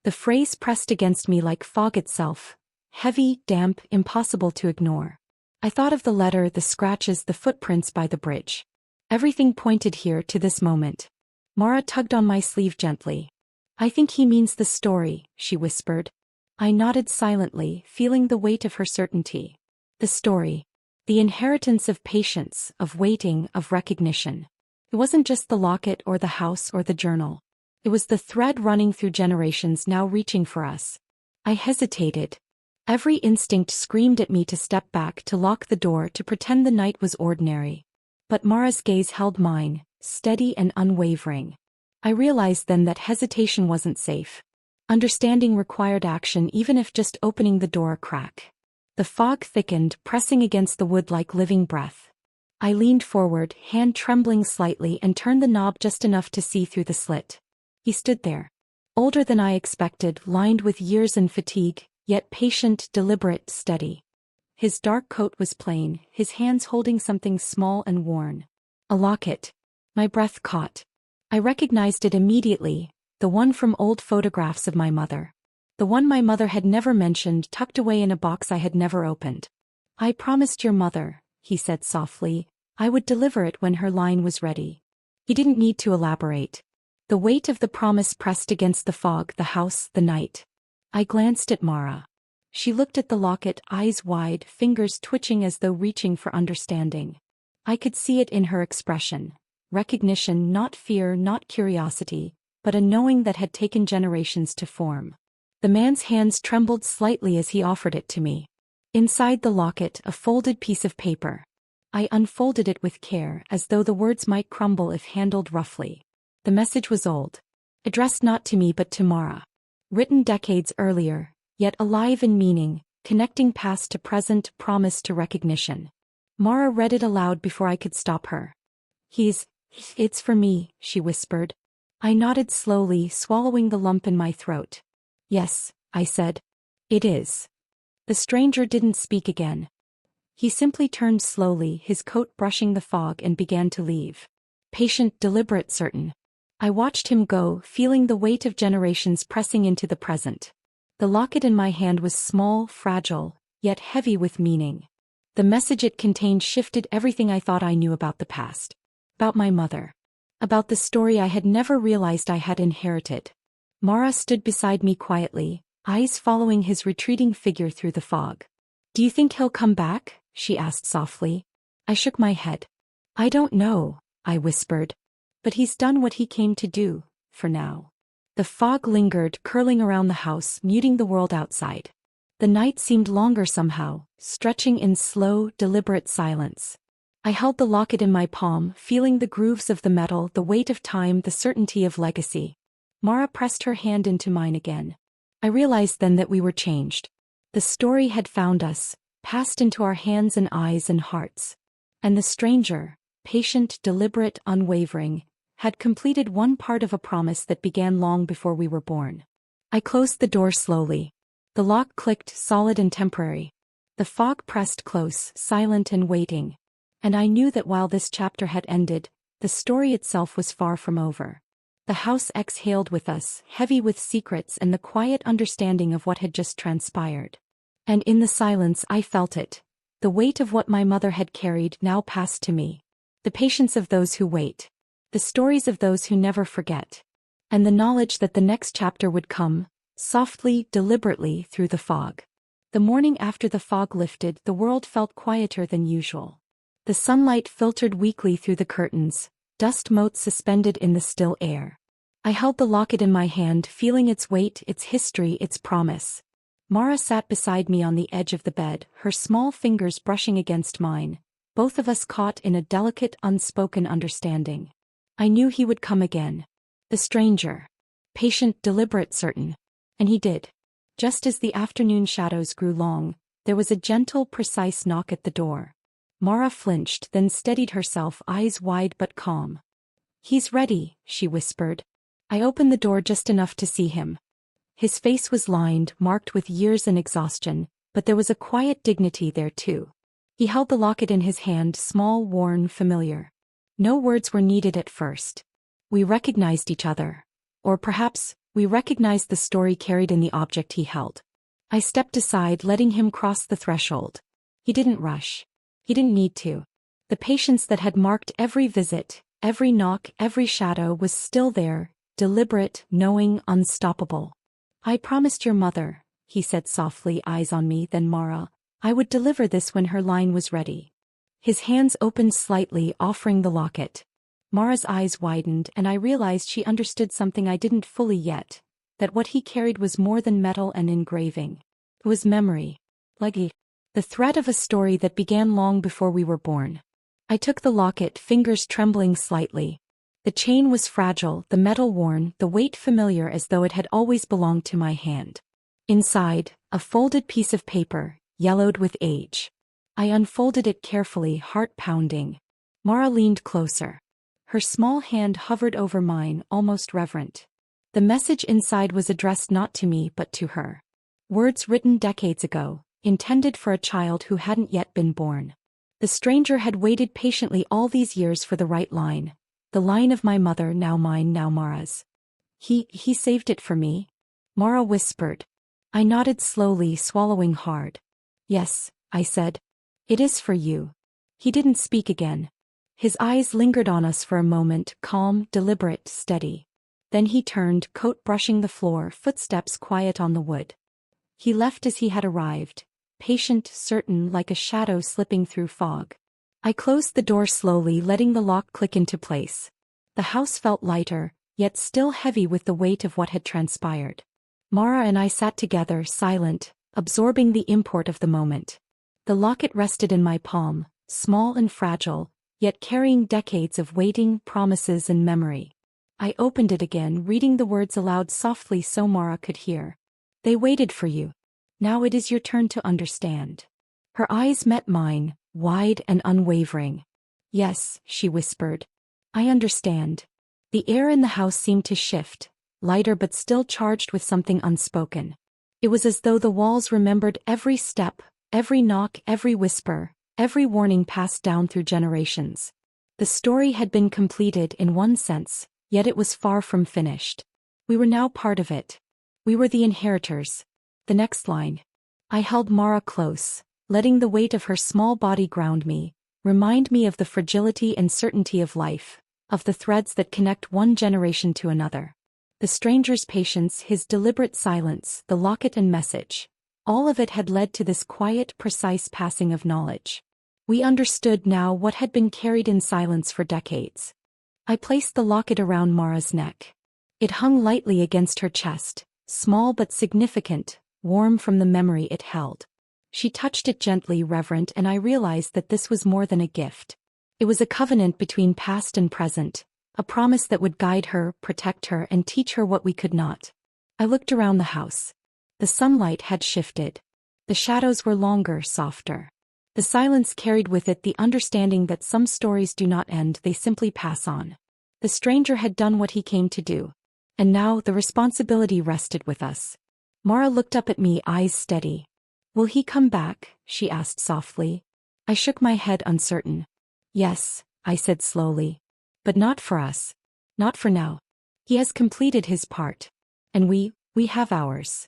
The phrase pressed against me like fog itself. Heavy, damp, impossible to ignore. I thought of the letter, the scratches, the footprints by the bridge. Everything pointed here to this moment. Mara tugged on my sleeve gently. "I think he means the story," she whispered. I nodded silently, feeling the weight of her certainty. The story. The inheritance of patience, of waiting, of recognition. It wasn't just the locket or the house or the journal. It was the thread running through generations now reaching for us. I hesitated. Every instinct screamed at me to step back, to lock the door, to pretend the night was ordinary. But Mara's gaze held mine, steady and unwavering. I realized then that hesitation wasn't safe. Understanding required action, even if just opening the door a crack. The fog thickened, pressing against the wood like living breath. I leaned forward, hand trembling slightly, and turned the knob just enough to see through the slit. He stood there. Older than I expected, lined with years and fatigue, yet patient, deliberate, steady. His dark coat was plain, his hands holding something small and worn. A locket. My breath caught. I recognized it immediately, the one from old photographs of my mother. The one my mother had never mentioned, tucked away in a box I had never opened. "I promised your mother," he said softly, "I would deliver it when her line was ready." He didn't need to elaborate. The weight of the promise pressed against the fog, the house, the night. I glanced at Mara. She looked at the locket, eyes wide, fingers twitching as though reaching for understanding. I could see it in her expression. Recognition, not fear, not curiosity, but a knowing that had taken generations to form. The man's hands trembled slightly as he offered it to me. Inside the locket, a folded piece of paper. I unfolded it with care, as though the words might crumble if handled roughly. The message was old. Addressed not to me but to Mara. Written decades earlier, yet alive in meaning, connecting past to present, promise to recognition. Mara read it aloud before I could stop her. It's for me," she whispered. I nodded slowly, swallowing the lump in my throat. "Yes," I said. "It is." The stranger didn't speak again. He simply turned slowly, his coat brushing the fog, and began to leave. Patient, deliberate, certain. I watched him go, feeling the weight of generations pressing into the present. The locket in my hand was small, fragile, yet heavy with meaning. The message it contained shifted everything I thought I knew about the past. About my mother. About the story I had never realized I had inherited. Mara stood beside me quietly, eyes following his retreating figure through the fog. "Do you think he'll come back?" she asked softly. I shook my head. "I don't know," I whispered. "But he's done what he came to do, for now." The fog lingered, curling around the house, muting the world outside. The night seemed longer somehow, stretching in slow, deliberate silence. I held the locket in my palm, feeling the grooves of the metal, the weight of time, the certainty of legacy. Mara pressed her hand into mine again. I realized then that we were changed. The story had found us, passed into our hands and eyes and hearts. And the stranger, patient, deliberate, unwavering, had completed one part of a promise that began long before we were born. I closed the door slowly. The lock clicked, solid and temporary. The fog pressed close, silent and waiting. And I knew that while this chapter had ended, the story itself was far from over. The house exhaled with us, heavy with secrets and the quiet understanding of what had just transpired. And in the silence I felt it. The weight of what my mother had carried now passed to me. The patience of those who wait. The stories of those who never forget. And the knowledge that the next chapter would come, softly, deliberately, through the fog. The morning after the fog lifted, the world felt quieter than usual. The sunlight filtered weakly through the curtains, dust motes suspended in the still air. I held the locket in my hand, feeling its weight, its history, its promise. Mara sat beside me on the edge of the bed, her small fingers brushing against mine, both of us caught in a delicate, unspoken understanding. I knew he would come again. The stranger. Patient, deliberate, certain. And he did. Just as the afternoon shadows grew long, there was a gentle, precise knock at the door. Mara flinched, then steadied herself, eyes wide but calm. "He's ready," she whispered. I opened the door just enough to see him. His face was lined, marked with years and exhaustion, but there was a quiet dignity there too. He held the locket in his hand, small, worn, familiar. No words were needed at first. We recognized each other. Or perhaps, we recognized the story carried in the object he held. I stepped aside, letting him cross the threshold. He didn't rush. He didn't need to. The patience that had marked every visit, every knock, every shadow was still there, deliberate, knowing, unstoppable. "I promised your mother," he said softly, eyes on me, then Mara, "I would deliver this when her line was ready." His hands opened slightly, offering the locket. Mara's eyes widened, and I realized she understood something I didn't fully yet, that what he carried was more than metal and engraving. It was memory. Leggy. The thread of a story that began long before we were born. I took the locket, fingers trembling slightly. The chain was fragile, the metal worn, the weight familiar as though it had always belonged to my hand. Inside, a folded piece of paper, yellowed with age. I unfolded it carefully, heart pounding. Mara leaned closer. Her small hand hovered over mine, almost reverent. The message inside was addressed not to me but to her. Words written decades ago, intended for a child who hadn't yet been born. The stranger had waited patiently all these years for the right line. The line of my mother, now mine, now Mara's. He saved it for me? Mara whispered. I nodded slowly, swallowing hard. Yes, I said. It is for you. He didn't speak again. His eyes lingered on us for a moment, calm, deliberate, steady. Then he turned, coat brushing the floor, footsteps quiet on the wood. He left as he had arrived, patient, certain, like a shadow slipping through fog. I closed the door slowly, letting the lock click into place. The house felt lighter, yet still heavy with the weight of what had transpired. Mara and I sat together, silent, absorbing the import of the moment. The locket rested in my palm, small and fragile, yet carrying decades of waiting, promises and memory. I opened it again, reading the words aloud softly so Mara could hear. They waited for you. Now it is your turn to understand. Her eyes met mine, wide and unwavering. Yes, she whispered. I understand. The air in the house seemed to shift, lighter but still charged with something unspoken. It was as though the walls remembered every step, every knock, every whisper, every warning passed down through generations. The story had been completed in one sense, yet it was far from finished. We were now part of it. We were the inheritors. The next line. I held Mara close, letting the weight of her small body ground me, remind me of the fragility and certainty of life, of the threads that connect one generation to another. The stranger's patience, his deliberate silence, the locket and message. All of it had led to this quiet, precise passing of knowledge. We understood now what had been carried in silence for decades. I placed the locket around Mara's neck. It hung lightly against her chest, small but significant, warm from the memory it held. She touched it gently, reverent, and I realized that this was more than a gift. It was a covenant between past and present, a promise that would guide her, protect her, and teach her what we could not. I looked around the house. The sunlight had shifted. The shadows were longer, softer. The silence carried with it the understanding that some stories do not end, they simply pass on. The stranger had done what he came to do. And now the responsibility rested with us. Mara looked up at me, eyes steady. Will he come back? She asked softly. I shook my head, uncertain. Yes, I said slowly. But not for us. Not for now. He has completed his part. And we have ours.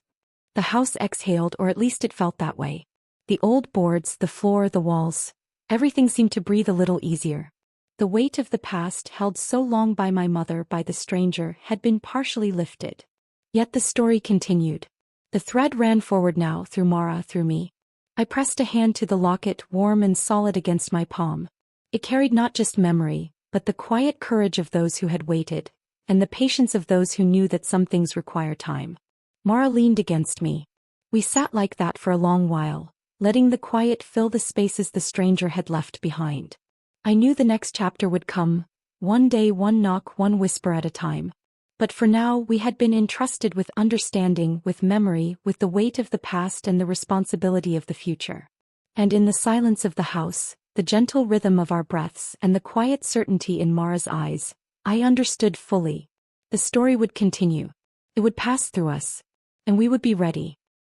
The house exhaled, or at least it felt that way. The old boards, the floor, the walls, everything seemed to breathe a little easier. The weight of the past, held so long by my mother, by the stranger, had been partially lifted. Yet the story continued. The thread ran forward now, through Mara, through me. I pressed a hand to the locket, warm and solid against my palm. It carried not just memory, but the quiet courage of those who had waited, and the patience of those who knew that some things require time. Mara leaned against me. We sat like that for a long while, letting the quiet fill the spaces the stranger had left behind. I knew the next chapter would come, one day, one knock, one whisper at a time. But for now we had been entrusted with understanding, with memory, with the weight of the past and the responsibility of the future. And in the silence of the house, the gentle rhythm of our breaths and the quiet certainty in Mara's eyes, I understood fully. The story would continue. It would pass through us. And we would be ready.